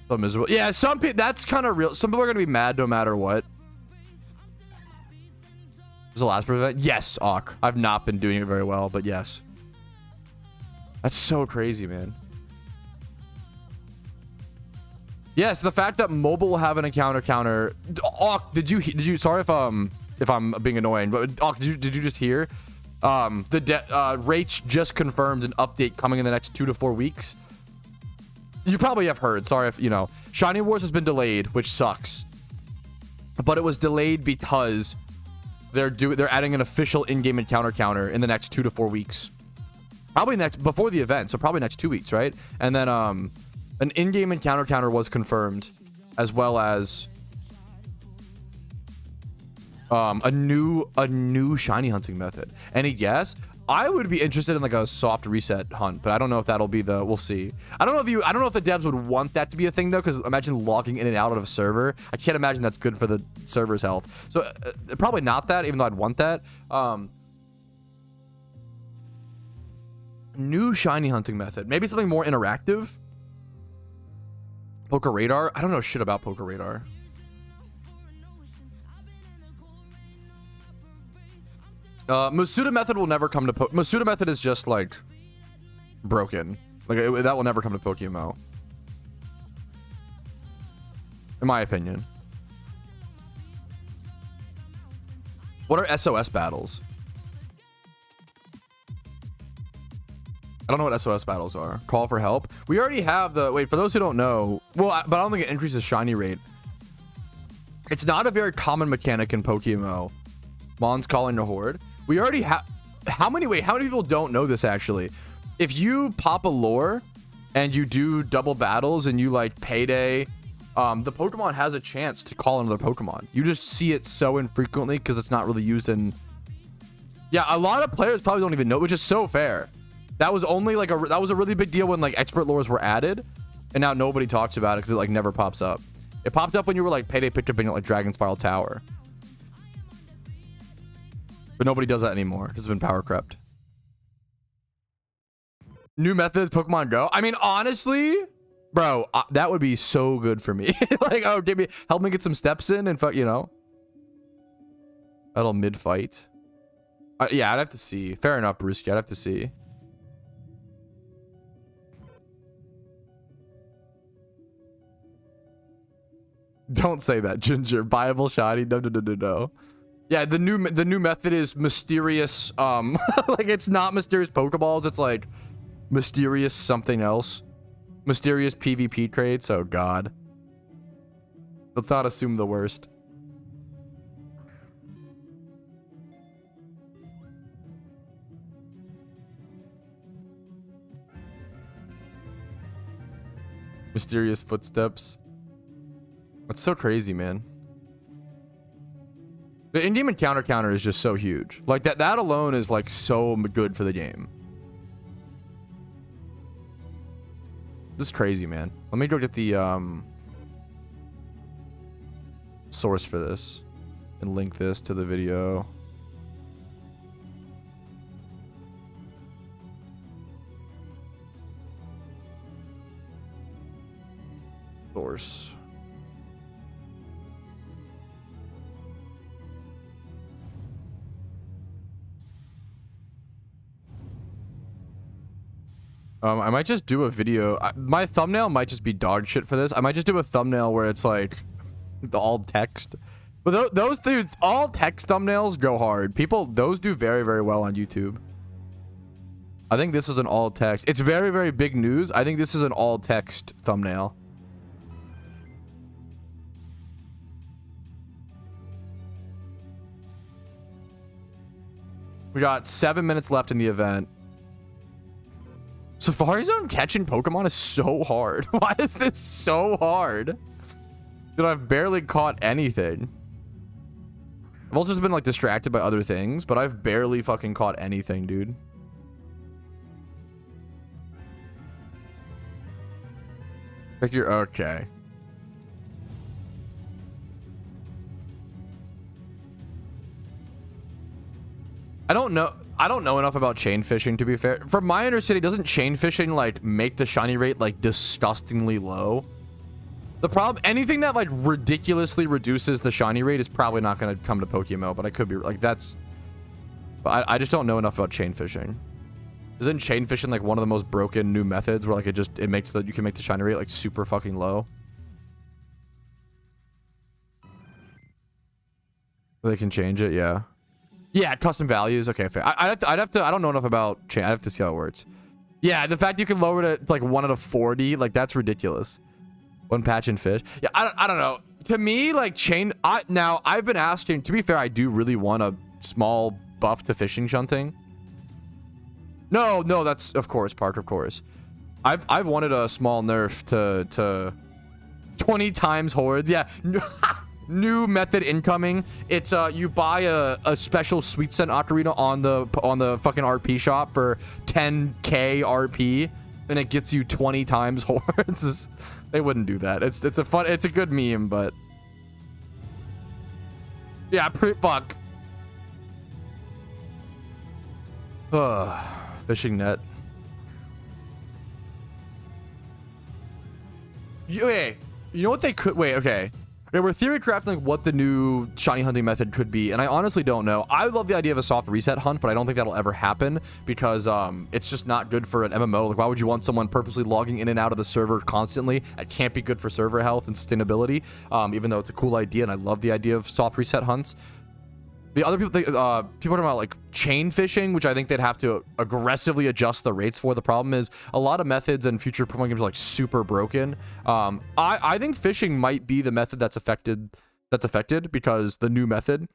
So miserable. Yeah, some people, that's kind of real. Some people are going to be mad no matter what. Is the last event? Yes, Awk. I've not been doing it very well, but yes. That's so crazy, man. Yes, the fact that mobile will have an encounter counter. Awk, did you, sorry if I'm being annoying, but oh, did you just hear? Rach just confirmed an update coming in the next 2 to 4 weeks. You probably have heard. Sorry if, you know, Shiny Wars has been delayed, which sucks. But it was delayed because they're adding an official in-game encounter counter in the next 2 to 4 weeks. Probably before the event, so probably next 2 weeks, right? And then an in-game encounter counter was confirmed, as well as a new shiny hunting method. Any guess? I would be interested in like a soft reset hunt, but I don't know if that'll be the, we'll see. I don't know if the devs would want that to be a thing though, because imagine logging in and out of a server. I can't imagine that's good for the server's health. So probably not that, even though I'd want that. New shiny hunting method. Maybe something more interactive. Poker Radar. I don't know shit about Poker Radar. Masuda method will never come to Masuda method is just like broken. Like that will never come to PokeMMO. In my opinion. What are SOS battles? I don't know what SOS battles are. Call for help. We already have the, wait, for those who don't know, well, but I don't think it increases shiny rate. It's not a very common mechanic in PokeMMO. Mon's calling the horde. We already have, how many people don't know this actually? If you pop a lure and you do double battles and you like payday, the Pokemon has a chance to call another Pokemon. You just see it so infrequently because it's not really used in, yeah, a lot of players probably don't even know, which is so fair. That was only like that was a really big deal when like expert lures were added, and now nobody talks about it because it like never pops up. It popped up when you were like payday picked up in like Dragon Spiral Tower. But nobody does that anymore because it's been power crept. New methods, Pokemon Go. I mean, honestly, bro, that would be so good for me. Like, oh, help me get some steps in and you know. That'll mid fight. Yeah, I'd have to see. Fair enough, Patrouski. I'd have to see. Don't say that, Ginger. Viable shiny. No. Yeah, the new method is mysterious. Like it's not mysterious Pokeballs. It's like mysterious something else. Mysterious PvP trades. Oh God. Let's not assume the worst. Mysterious footsteps. That's so crazy, man. The in-game encounter counter is just so huge. Like that alone is like so good for the game. This is crazy, man. Let me go get the source for this and link this to the video. Source. I might just do a video. My thumbnail might just be dog shit for this. I might just do a thumbnail where it's like all text. But those all text thumbnails go hard. Those do very, very well on YouTube. I think this is an all text. It's very, very big news. I think this is an all text thumbnail. We got 7 minutes left in the event. Safari Zone catching Pokemon is so hard. Why is this so hard? Dude, I've barely caught anything. I've also just been like distracted by other things, but I've barely fucking caught anything, dude. Pick your, okay. I don't know enough about chain fishing, to be fair. From my understanding, doesn't chain fishing like make the shiny rate like disgustingly low? The problem, anything that like ridiculously reduces the shiny rate is probably not going to come to PokeMMO, but I could be like, that's, I just don't know enough about chain fishing. Isn't chain fishing like one of the most broken new methods where like it makes the, you can make the shiny rate like super fucking low? They can change it, yeah. Yeah, custom values. Okay, fair. I'd have to. I don't know enough about chain. I'd have to see how it works. Yeah, the fact you can lower it to like 1 out of 40, like that's ridiculous. One patch and fish. Yeah, I don't know. To me, like chain. Now I've been asking. To be fair, I do really want a small buff to fishing shunting. No, that's of course, Park, of course. I've wanted a small nerf to 20 times hordes. Yeah. New method incoming. It's you buy a special sweet scent ocarina on the fucking RP shop for 10k RP, and it gets you 20 times hordes. They wouldn't do that. It's a good meme, but yeah, fuck. Fishing net. Wait, you know what they could... Wait, okay. We're theory crafting like what the new shiny hunting method could be, and I honestly don't know. I love the idea of a soft reset hunt, but I don't think that'll ever happen because it's just not good for an MMO. Like, why would you want someone purposely logging in and out of the server constantly? It can't be good for server health and sustainability, even though it's a cool idea, and I love the idea of soft reset hunts. The other people, people are talking about like chain fishing, which I think they'd have to aggressively adjust the rates for. The problem is a lot of methods and future Pokemon games are like super broken. I think fishing might be the method that's affected because the new method.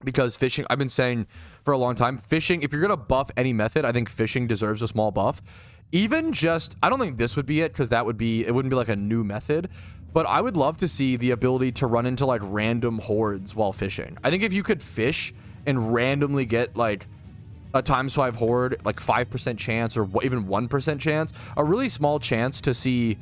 Because fishing, I've been saying for a long time, fishing, if you're gonna buff any method, I think fishing deserves a small buff. Even just, I don't think this would be it, because it wouldn't be like a new method. But I would love to see the ability to run into like random hordes while fishing. I think if you could fish and randomly get like a ×5 horde, like 5% chance or even 1% chance, a really small chance to see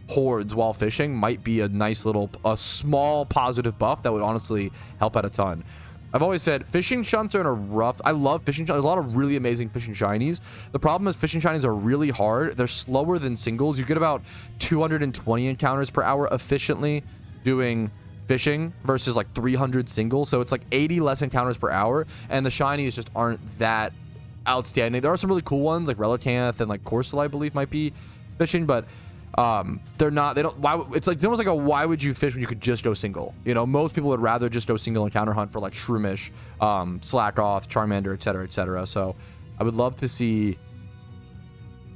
hordes while fishing might be a nice little, a small positive buff that would honestly help out a ton. I've always said fishing shunts are in a rough... I love fishing shunts. There's a lot of really amazing fishing shinies. The problem is fishing shinies are really hard. They're slower than singles. You get about 220 encounters per hour efficiently doing fishing versus like 300 singles. So it's like 80 less encounters per hour. And the shinies just aren't that outstanding. There are some really cool ones like Relicanth and like Corsola, I believe, might be fishing, but... they're not, they don't, why, it's like, it's almost like a, why would you fish when you could just go single? You know, most people would rather just go single encounter hunt for like Shroomish, Slackoth, Charmander, etc, etc. So I would love to see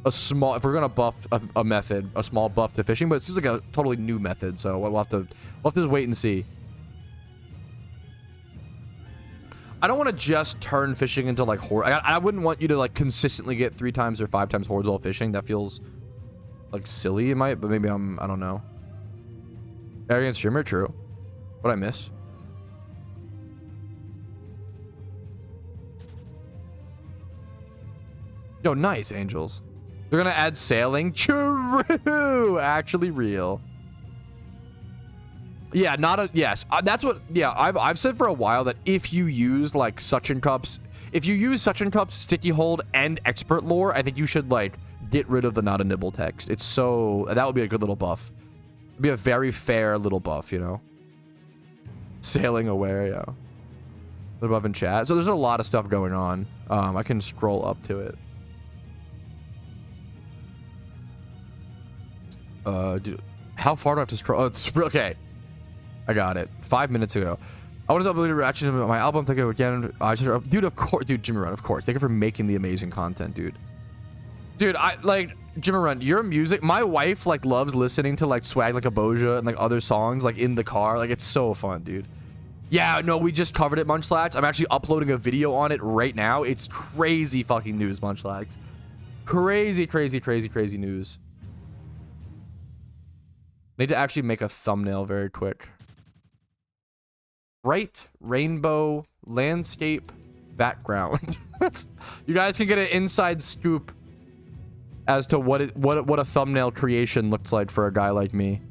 a small, if we're gonna buff a method, a small buff to fishing, but it seems like a totally new method, so we'll have to just wait and see. I don't want to just turn fishing into like horde. I wouldn't want you to like consistently get 3 times or 5 times hordes while fishing. That feels like silly. It might, but maybe I don't know. Arrogant streamer, true. What I miss? Yo, nice, Angels. They're gonna add sailing. True. Actually real. Yeah, not a... Yes, that's what... Yeah, I've said for a while that if you use, like, Suction Cups... If you use Suction Cups, Sticky Hold, and Expert Lore, I think you should, like, get rid of the not a nibble text. It's so... That would be a good little buff. It'd be a very fair little buff, you know? Sailing aware, yeah. Little buff in chat. So there's a lot of stuff going on. I can scroll up to it. Dude, how far do I have to scroll? Oh, it's... Okay. I got it 5 minutes ago. I wanted to upload a reaction to my album. Thank you again. Dude, of course, dude, Jimmy Run, of course. Thank you for making the amazing content, dude. Dude, I like Jimmy Run. Your music, my wife like loves listening to like Swag Like a Boja and like other songs like in the car. Like it's so fun, dude. Yeah, no, we just covered it, Munchlax. I'm actually uploading a video on it right now. It's crazy fucking news, Munchlax. Crazy, crazy, crazy, crazy news. Need to actually make a thumbnail very quick. Bright rainbow landscape background. You guys can get an inside scoop as to what a thumbnail creation looks like for a guy like me.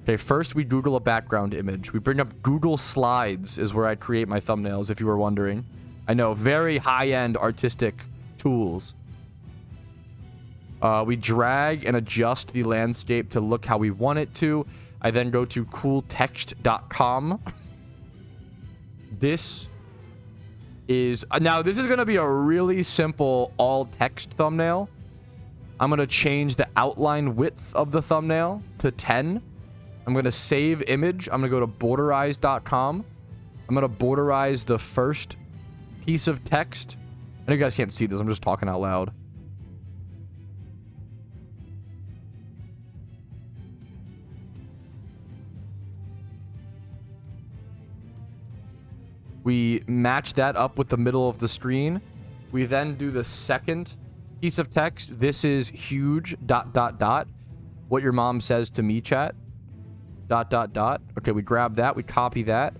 Okay, first we Google a background image. We bring up Google Slides is where I create my thumbnails, if you were wondering. I know, very high-end artistic tools. We drag and adjust the landscape to look how we want it to. I then go to cooltext.com. This is... Now, this is going to be a really simple all-text thumbnail. I'm going to change the outline width of the thumbnail to 10. I'm going to save image. I'm going to go to borderize.com. I'm going to borderize the first piece of text. I know you guys can't see this. I'm just talking out loud. We match that up with the middle of the screen. We then do the second piece of text. This is huge, ... What your mom says to me, chat, ... Okay, we grab that. We copy that.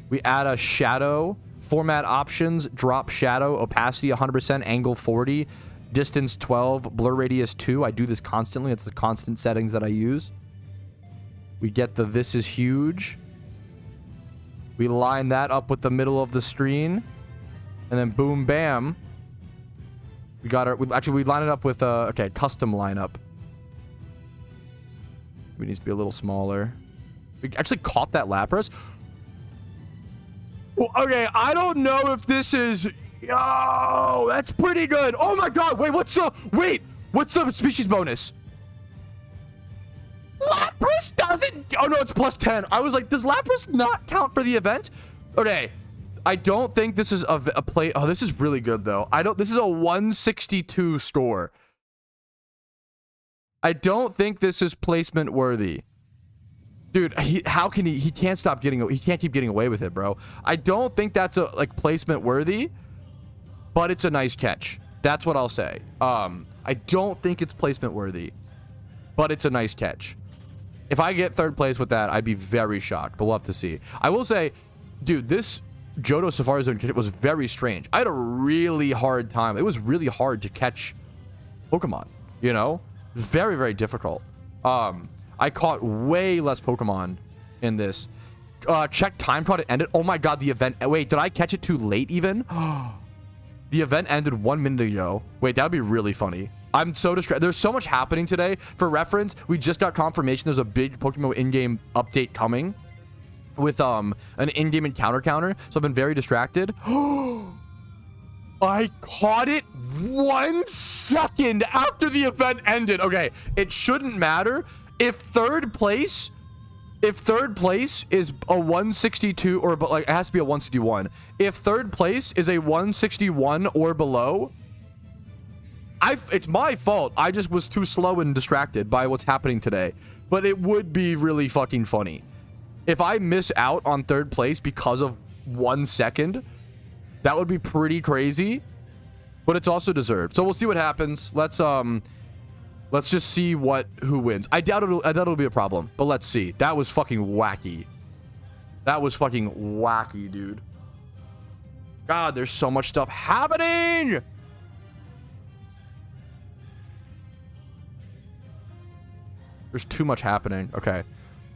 We add a shadow. Format options, drop shadow, opacity 100%, angle 40, distance 12, blur radius 2. I do this constantly. It's the constant settings that I use. We get the this is huge. We line that up with the middle of the screen. And then boom, bam. We got our... Actually, we line it up with... okay, custom lineup. We need to be a little smaller. We actually caught that Lapras. Well, okay, I don't know if this is... Yo, that's pretty good. Oh my god, wait, what's the species bonus? Lapras doesn't... Oh no, it's plus 10. I was like, does Lapras not count for the event? Okay, I don't think this is a play... Oh, this is really good, though. This is a 162 score. I don't think this is placement worthy. Dude, how can he can't stop getting... He can't keep getting away with it, bro. I don't think that's a, like, placement worthy, but it's a nice catch. That's what I'll say. I don't think it's placement worthy, but it's a nice catch. If I get third place with that, I'd be very shocked, but we'll have to see. I will say, dude, this Johto Safari Zone kit was very strange. I had a really hard time. It was really hard to catch Pokemon, you know? Very, very difficult. I caught way less Pokemon in this. Check time product ended. Oh my god, the event... Wait, did I catch it too late even? The event ended 1 minute ago. Wait, that would be really funny. I'm so distracted. There's so much happening today. For reference, we just got confirmation there's a big Pokemon in-game update coming with an in-game encounter counter. So I've been very distracted. I caught it 1 second after the event ended. Okay, it shouldn't matter. If third place is a 162 or like it has to be a 161. If third place is a 161 or below, it's my fault. I just was too slow and distracted by what's happening today. But it would be really fucking funny if I miss out on third place because of 1 second. That would be pretty crazy, but it's also deserved. So we'll see what happens. Let's just see who wins. I doubt it'll be a problem, but let's see. That was fucking wacky. That was fucking wacky, dude. God, there's so much stuff happening. There's too much happening. Okay.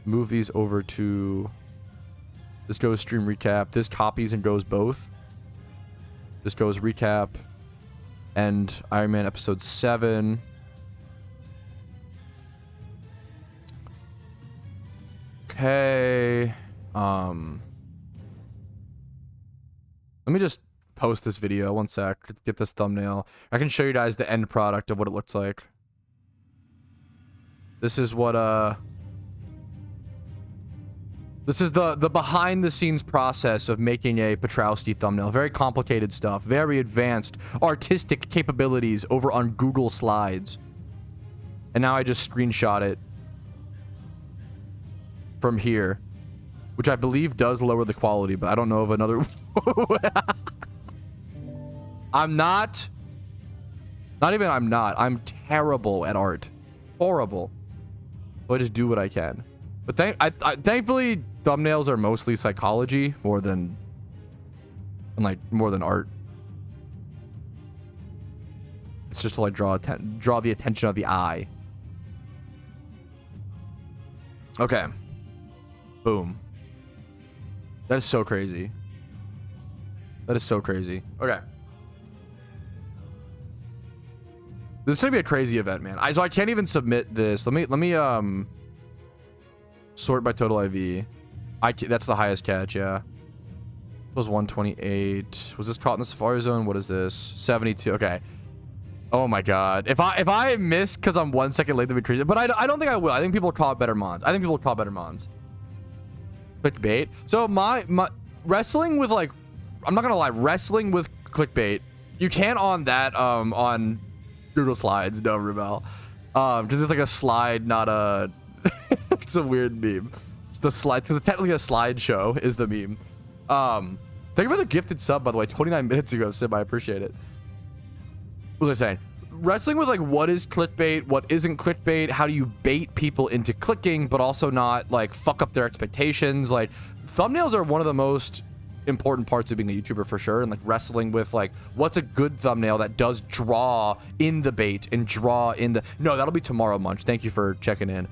Move these over to... This goes stream recap. This copies and goes both. This goes recap. And Iron Man episode 7. Okay. Let me just post this video. 1 sec. Get this thumbnail. I can show you guys the end product of what it looks like. This is what this is the behind the scenes process of making a Patrouski thumbnail. Very complicated stuff. Very advanced artistic capabilities over on Google Slides. And now I just screenshot it from here, which I believe does lower the quality, but I don't know of another. I'm terrible at art. Horrible. So I just do what I can. But thankfully, thumbnails are mostly psychology more than art. It's just to like draw the attention of the eye. Okay. Boom. That is so crazy. That is so crazy. Okay. This is gonna be a crazy event, man. So I can't even submit this. Let me sort by total IV. That's the highest catch, yeah. It was 128. Was this caught in the Safari Zone? What is this? 72. Okay. Oh my god. If I miss because I'm 1 second late, that'd be crazy. But I don't think I will. I think people call it better mons. Clickbait. So my wrestling with like, I'm not gonna lie, wrestling with clickbait. You can't on that on Google Slides, no, Rubel. Just it's like a slide, not a. It's a weird meme. It's the slide, because it's technically a slideshow is the meme. Thank you for the gifted sub, by the way. 29 minutes ago, Sim. I appreciate it. What was I saying? Wrestling with like what is clickbait, what isn't clickbait, how do you bait people into clicking but also not like fuck up their expectations. Like thumbnails are one of the most important parts of being a YouTuber for sure, and like wrestling with like what's a good thumbnail that does draw in the bait and draw in the that'll be tomorrow, Munch. Thank you for checking in.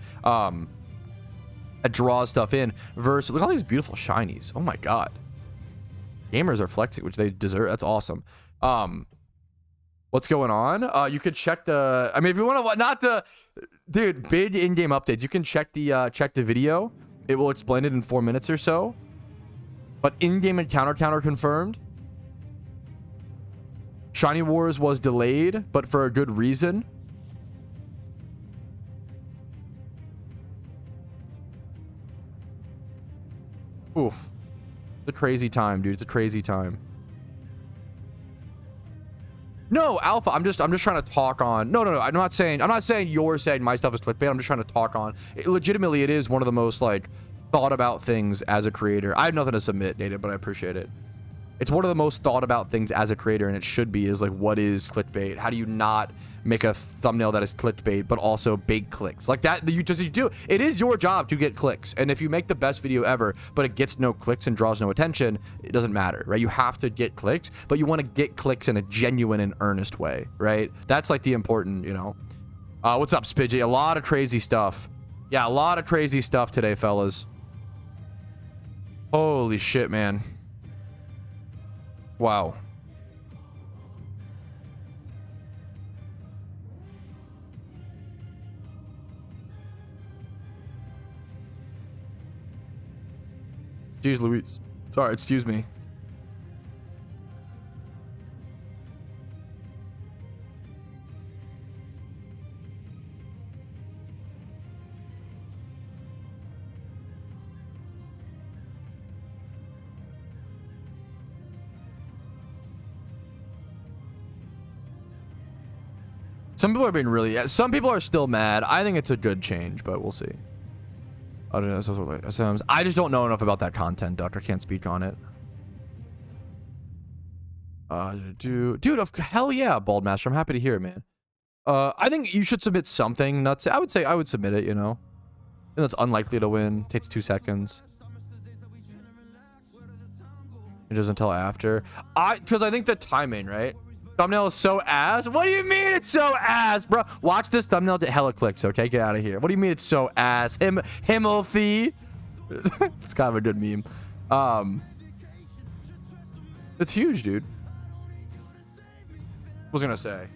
Draw stuff in versus look at all these beautiful shinies. Oh my god, gamers are flexing, which they deserve. That's awesome. What's going on? You could check the, I mean, if you want to, not to, dude, big in-game updates. You can check the video. It will explain it in 4 minutes or so. But in-game encounter counter confirmed. Shiny Wars was delayed, but for a good reason. Oof. It's a crazy time, dude. It's a crazy time. No, Alpha, I'm just trying to talk on. No. I'm not saying you're saying my stuff is clickbait. I'm just trying to talk on. Legitimately, it is one of the most like thought about things as a creator. I have nothing to submit, Nate, but I appreciate it. It's one of the most thought about things as a creator, and it should be, is like, what is clickbait? How do you not make a thumbnail that is clickbait but also big clicks like that? You do. It is your job to get clicks, and if you make the best video ever but it gets no clicks and draws no attention, it doesn't matter, right? You have to get clicks, but you want to get clicks in a genuine and earnest way, right? That's like the important, you know. What's up, Spidgy? A lot of crazy stuff. Yeah, a lot of crazy stuff today, fellas. Holy shit, man. Wow. Jeez Louise. Sorry, excuse me. Some people are being really, some people are still mad. I think it's a good change, but we'll see. I don't know. I just don't know enough about that content, Doctor. Can't speak on it. Dude, hell yeah, Bald Master. I'm happy to hear it, man. I think you should submit something nuts. I would say I would submit it, you know. And that's unlikely to win. Takes 2 seconds. It doesn't tell after. Because I think the timing, right? Thumbnail is so ass. What do you mean it's so ass, bro? Watch this thumbnail get hella clicks, okay? Get out of here. What do you mean it's so ass? Himothy. It's kind of a good meme. It's huge, dude. What was I gonna say?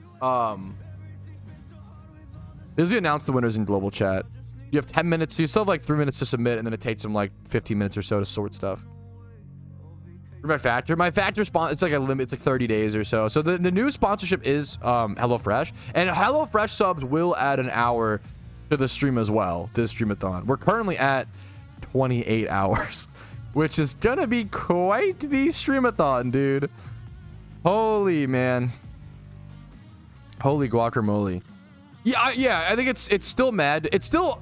They usually announce the winners in global chat. You have 10 minutes. So you still have like 3 minutes to submit, and then it takes them like 15 minutes or so to sort stuff. My factor spawn, it's like a limit. It's like 30 days or so. So the new sponsorship is HelloFresh, and HelloFresh subs will add an hour to the stream as well. This streamathon, we're currently at 28 hours, which is gonna be quite the streamathon, dude. Holy man, holy guacamole. Yeah, I think it's still mad. It's still,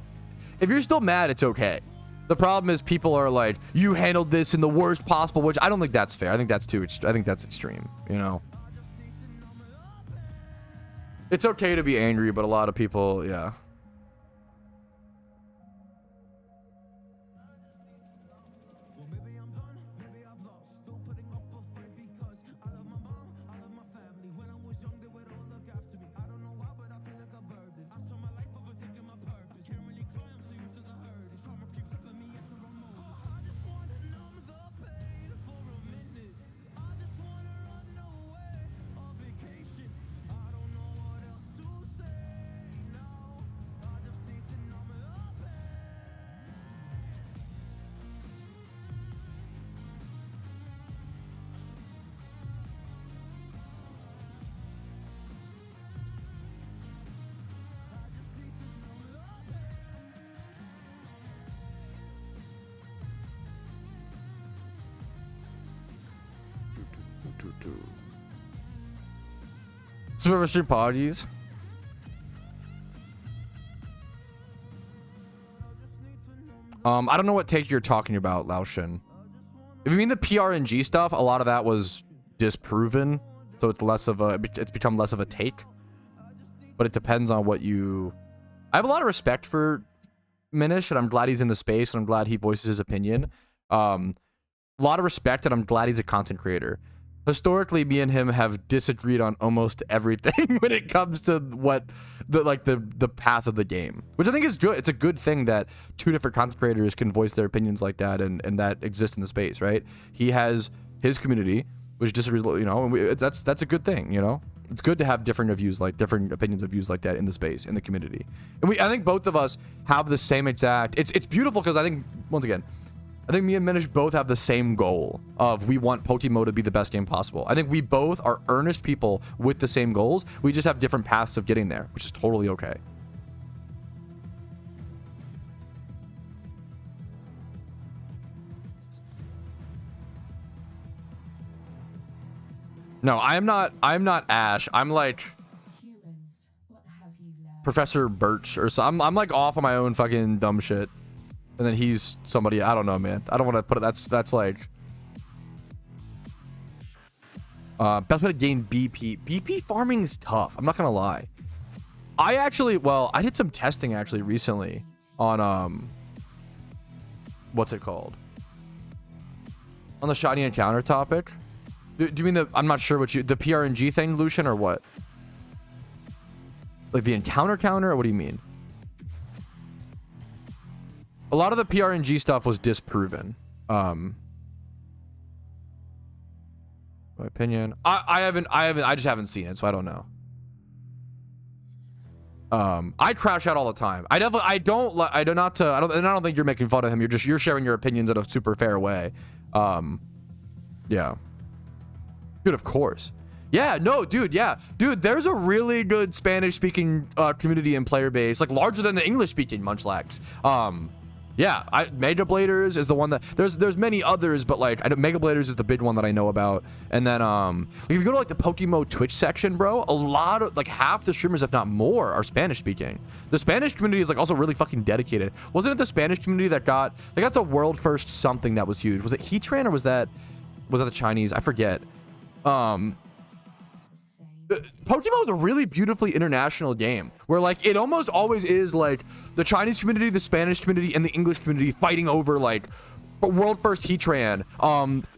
if you're still mad, it's okay. The problem is people are like, you handled this in the worst possible, which I don't think that's fair. I think that's I think that's extreme, you know. It's okay to be angry, but a lot of people, yeah. Survivor Street parties. I don't know what take you're talking about, Laoshin. If you mean the PRNG stuff, a lot of that was disproven. So it's less of a, it's become less of a take. But it depends on what you... I have a lot of respect for Minish, and I'm glad he's in the space, and I'm glad he voices his opinion. A lot of respect, and I'm glad he's a content creator. Historically, me and him have disagreed on almost everything when it comes to what the path of the game, which I think is good. It's a good thing that two different content creators can voice their opinions like that, and that exists in the space, right? He has his community, which disagrees, you know, and that's a good thing, you know. It's good to have different opinions like that in the space, in the community. And I think both of us have the same exact. It's beautiful because I think, once again, I think me and Minish both have the same goal of we want PokeMMO to be the best game possible. I think we both are earnest people with the same goals. We just have different paths of getting there, which is totally okay. No, I'm not Ash. I'm like Professor Birch or so. I'm like off on my own fucking dumb shit. And then he's somebody, I don't know, man. I don't want to put it, that's like best way to gain BP. BP farming is tough. I'm not gonna lie. I did some testing actually recently on what's it called? On the shiny encounter topic. Do you mean the, I'm not sure what the PRNG thing, Lucian, or what? Like the encounter counter, or what do you mean? A lot of the PRNG stuff was disproven. My opinion. I just haven't seen it, so I don't know. I crash out all the time. I don't think you're making fun of him. You're sharing your opinions in a super fair way. Yeah. Dude, of course. Yeah, no, dude, yeah. Dude, there's a really good Spanish-speaking community and player base, like larger than the English-speaking Munchlax. Yeah, Mega Bladers is the one that there's many others, but like Mega Bladers is the big one that I know about. And then if you go to like the PokeMMO Twitch section, bro, a lot of like half the streamers, if not more, are Spanish speaking. The Spanish community is like also really fucking dedicated. Wasn't it the Spanish community that got the world first something that was huge? Was it Heatran or was that the Chinese? I forget. PokeMMO is a really beautifully international game where like it almost always is like the Chinese community, the Spanish community, and the English community fighting over like world first Heatran,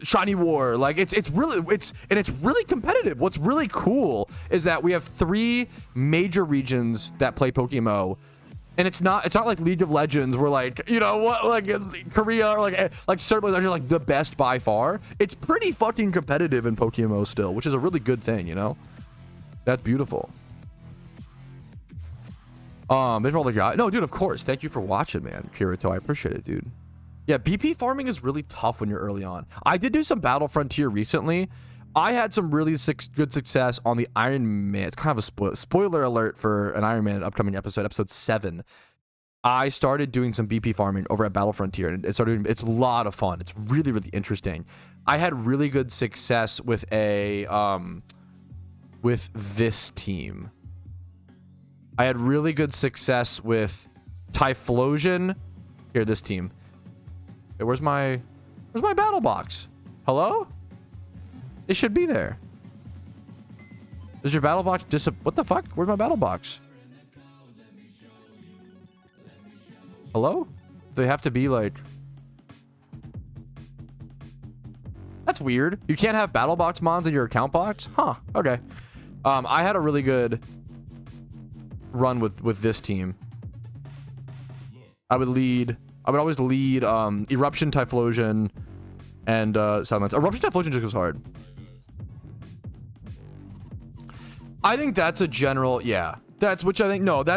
Shiny War. Like it's really competitive. What's really cool is that we have 3 major regions that play PokeMMO. And it's not like League of Legends where like, you know what, like Korea or like certainly are like the best by far. It's pretty fucking competitive in PokeMMO still, which is a really good thing, you know? That's beautiful. There's all the guy. No, dude, of course. Thank you for watching, man. Kirito, I appreciate it, dude. Yeah, BP farming is really tough when you're early on. I did do some Battle Frontier recently. I had some really good success on the Iron Man. It's kind of a spoiler alert for an Iron Man upcoming episode 7. I started doing some BP farming over at Battle Frontier, and it's a lot of fun. It's really, really interesting. I had really good success with with this team. I had really good success with Typhlosion. Here, this team. Hey, where's my battle box? Hello? It should be there. Is your battle box what the fuck? Where's my battle box? Hello? Do they have to be like... That's weird. You can't have battle box mons in your account box? Huh. Okay. I had a really good run with this team. I would always lead Eruption, Typhlosion, and Silence. Eruption, Typhlosion just goes hard. I think that's a general, yeah. That's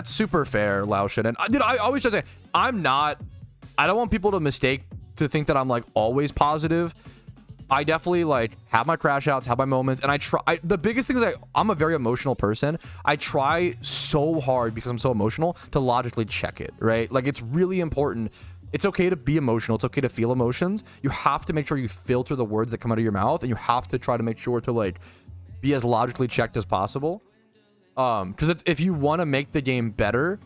super fair, Laoshin. And dude, I always just say, I don't want people to think that I'm like always positive. I definitely like have my crash outs, have my moments, and the biggest thing is I'm a very emotional person. I try so hard because I'm so emotional to logically check it, right? Like it's really important. It's okay to be emotional. It's okay to feel emotions. You have to make sure you filter the words that come out of your mouth, and you have to try to make sure to like be as logically checked as possible. Because if you want to make the game better,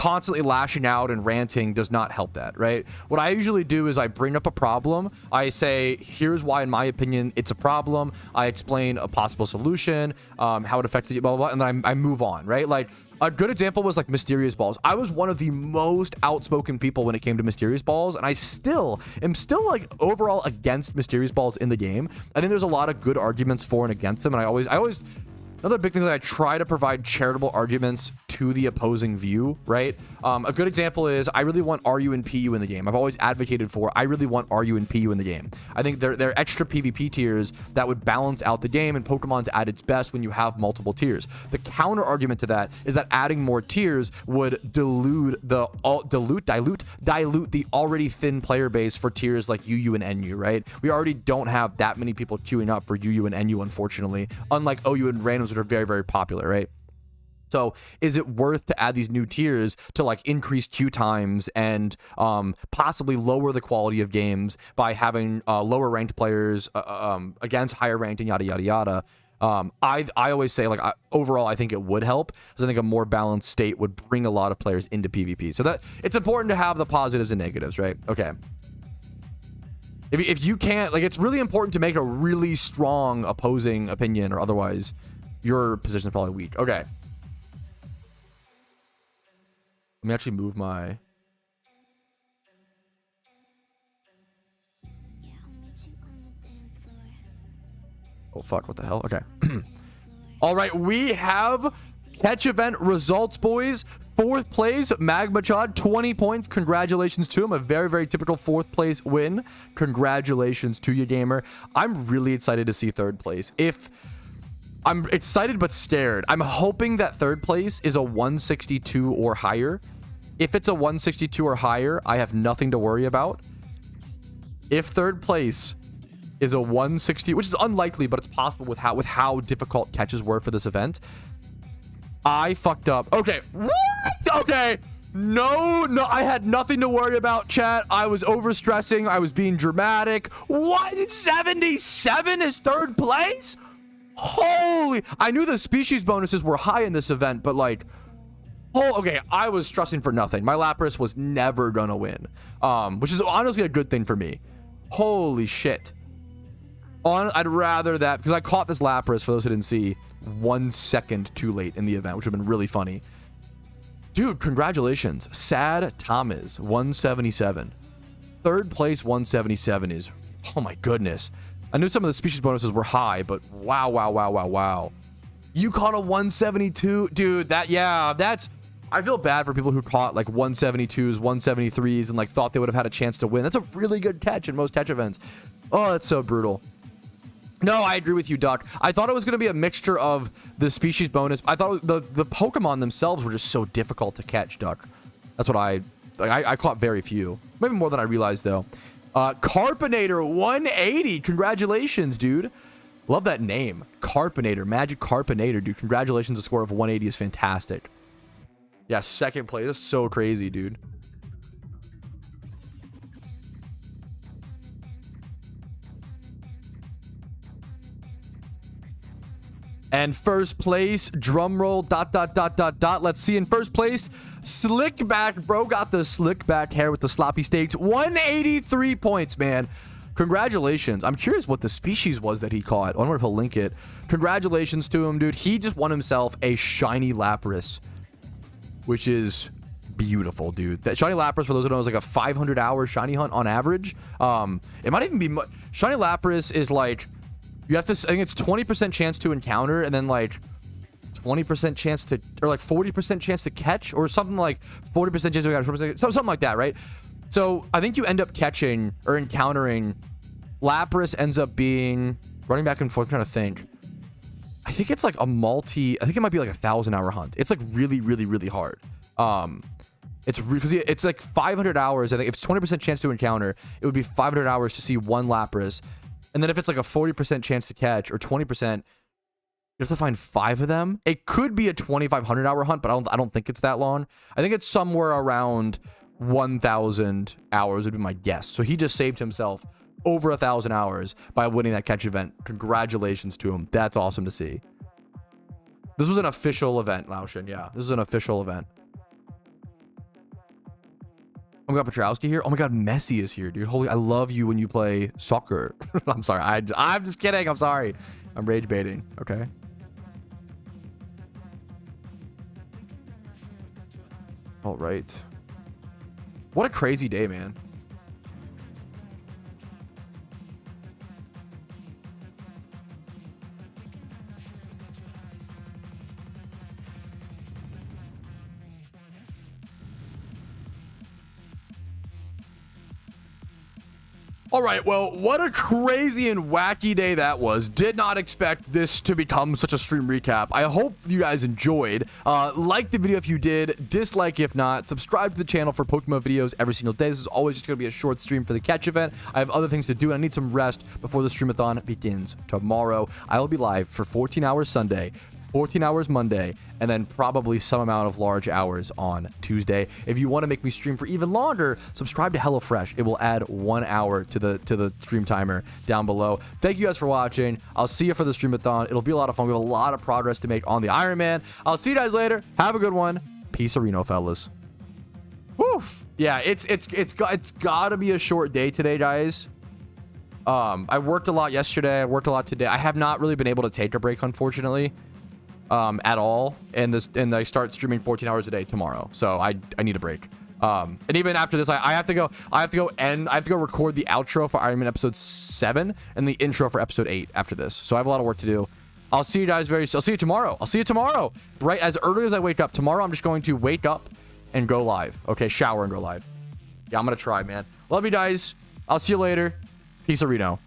constantly lashing out and ranting does not help that, right? What I usually do is I bring up a problem. I say, here's why, in my opinion, it's a problem. I explain a possible solution, how it affects the blah, blah, blah, and then I move on, right? Like, a good example was like Mysterious Balls. I was one of the most outspoken people when it came to Mysterious Balls, and I am still like overall against Mysterious Balls in the game. I think there's a lot of good arguments for and against them, and I always another big thing that I try to provide charitable arguments to the opposing view, right? A good example is I really want RU and PU in the game. I've always advocated for, I really want RU and PU in the game. I think they're extra PvP tiers that would balance out the game, and Pokemon's at its best when you have multiple tiers. The counter argument to that is that adding more tiers would dilute the already thin player base for tiers like UU and NU, right? We already don't have that many people queuing up for UU and NU, unfortunately, unlike OU and randoms that are very, very popular, right? So is it worth to add these new tiers to like increase queue times and possibly lower the quality of games by having lower ranked players against higher ranked and yada, yada, yada? I always say, like, overall, I think it would help, because I think a more balanced state would bring a lot of players into PvP. So that it's important to have the positives and negatives, right? Okay. If you can't, like, it's really important to make a really strong opposing opinion, or otherwise your position is probably weak. Okay. Let me actually move my... Oh, fuck. What the hell? Okay. All right. We have catch event results, boys. 4th place, Magmachod, 20 points. Congratulations to him. A very, very typical 4th place win. Congratulations to you, gamer. I'm really excited to see 3rd place. I'm excited but scared. I'm hoping that 3rd place is a 162 or higher. If it's a 162 or higher, I have nothing to worry about. If 3rd place is a 160, which is unlikely, but it's possible with how difficult catches were for this event, I fucked up. Okay. What? Okay. No, I had nothing to worry about, chat. I was overstressing. I was being dramatic. 177 is 3rd place? Holy, I knew the species bonuses were high in this event, but like, oh, okay, I was stressing for nothing. My Lapras was never gonna win, which is honestly a good thing for me. Holy shit. I'd rather that, because I caught this Lapras, for those who didn't see, 1 second too late in the event, which would have been really funny. Dude, congratulations. Sad Thomas, 177. 3rd place, 177 is, oh my goodness. I knew some of the species bonuses were high, but wow, wow, wow, wow, wow. You caught a 172? Dude, that's... I feel bad for people who caught like 172s, 173s, and like thought they would have had a chance to win. That's a really good catch in most catch events. Oh, that's so brutal. No, I agree with you, Duck. I thought it was going to be a mixture of the species bonus. I thought the Pokemon themselves were just so difficult to catch, Duck. That's what I caught very few. Maybe more than I realized, though. Carpinator 180. Congratulations, dude. Love that name. Carpinator. Magic Carpinator, dude. Congratulations. A score of 180 is fantastic. Yeah, 2nd place. That's so crazy, dude. And 1st place, drum roll, ... Let's see. In 1st place, Slickback, bro. Got the slick back hair with the sloppy steaks. 183 points, man. Congratulations. I'm curious what the species was that he caught. I wonder if he'll link it. Congratulations to him, dude. He just won himself a shiny Lapras, which is beautiful, dude. That shiny Lapras, for those who don't know, is like a 500-hour shiny hunt on average. It might even be... Shiny Lapras is like... You have to... I think it's 20% chance to encounter, and then like 20% chance to... Or like 40% chance to catch, or something like 40% chance to encounter, something like that, right? So I think you end up catching or encountering... Lapras ends up being... Running back and forth, I'm trying to think. I think it's like a multi... I think it might be like a 1,000-hour hunt. It's like really, really, really hard. It's because it's like 500 hours. I think if it's 20% chance to encounter, it would be 500 hours to see one Lapras. And then if it's like a 40% chance to catch, or 20%, you have to find 5 of them. It could be a 2,500-hour hunt, but I don't think it's that long. I think it's somewhere around 1,000 hours would be my guess. So he just saved himself over 1,000 hours by winning that catch event. Congratulations to him. That's awesome to see. This was an official event, Laoshin. Yeah, this is an official event. we got Patrouski here. Oh my god, Messi is here, dude. Holy, I love you when you play soccer. I'm sorry. I'm just kidding. I'm sorry. I'm rage baiting. Okay. All right. What a crazy day, man. All right, well, what a crazy and wacky day that was. Did not expect this to become such a stream recap. I hope you guys enjoyed. Like the video if you did, dislike if not, subscribe to the channel for Pokemon videos every single day. This is always just going to be a short stream for the catch event. I have other things to do, and I need some rest before the streamathon begins tomorrow. I will be live for 14 hours Sunday, 14 hours Monday, and then probably some amount of large hours on Tuesday. If you want to make me stream for even longer, subscribe to HelloFresh. It will add 1 hour to the stream timer down below. Thank you guys for watching. I'll see you for the streamathon. It'll be a lot of fun. We have a lot of progress to make on the Iron Man. I'll see you guys later. Have a good one. Peace, Reno, fellas. Woof. Yeah, it's gotta be a short day today, guys. I worked a lot yesterday. I worked a lot today. I have not really been able to take a break, unfortunately. At all, and I start streaming 14 hours a day tomorrow, so I need a break. And even after this, I have to go record the outro for Iron Man episode 7 and the intro for episode 8 after this, so I have a lot of work to do. I'll see you guys I'll see you tomorrow. I'll see you tomorrow, right as early as I wake up tomorrow. I'm just going to wake up and go live. Okay, shower and go live. Yeah, I'm gonna try, man. Love you guys. I'll see you later. Peace, Reno.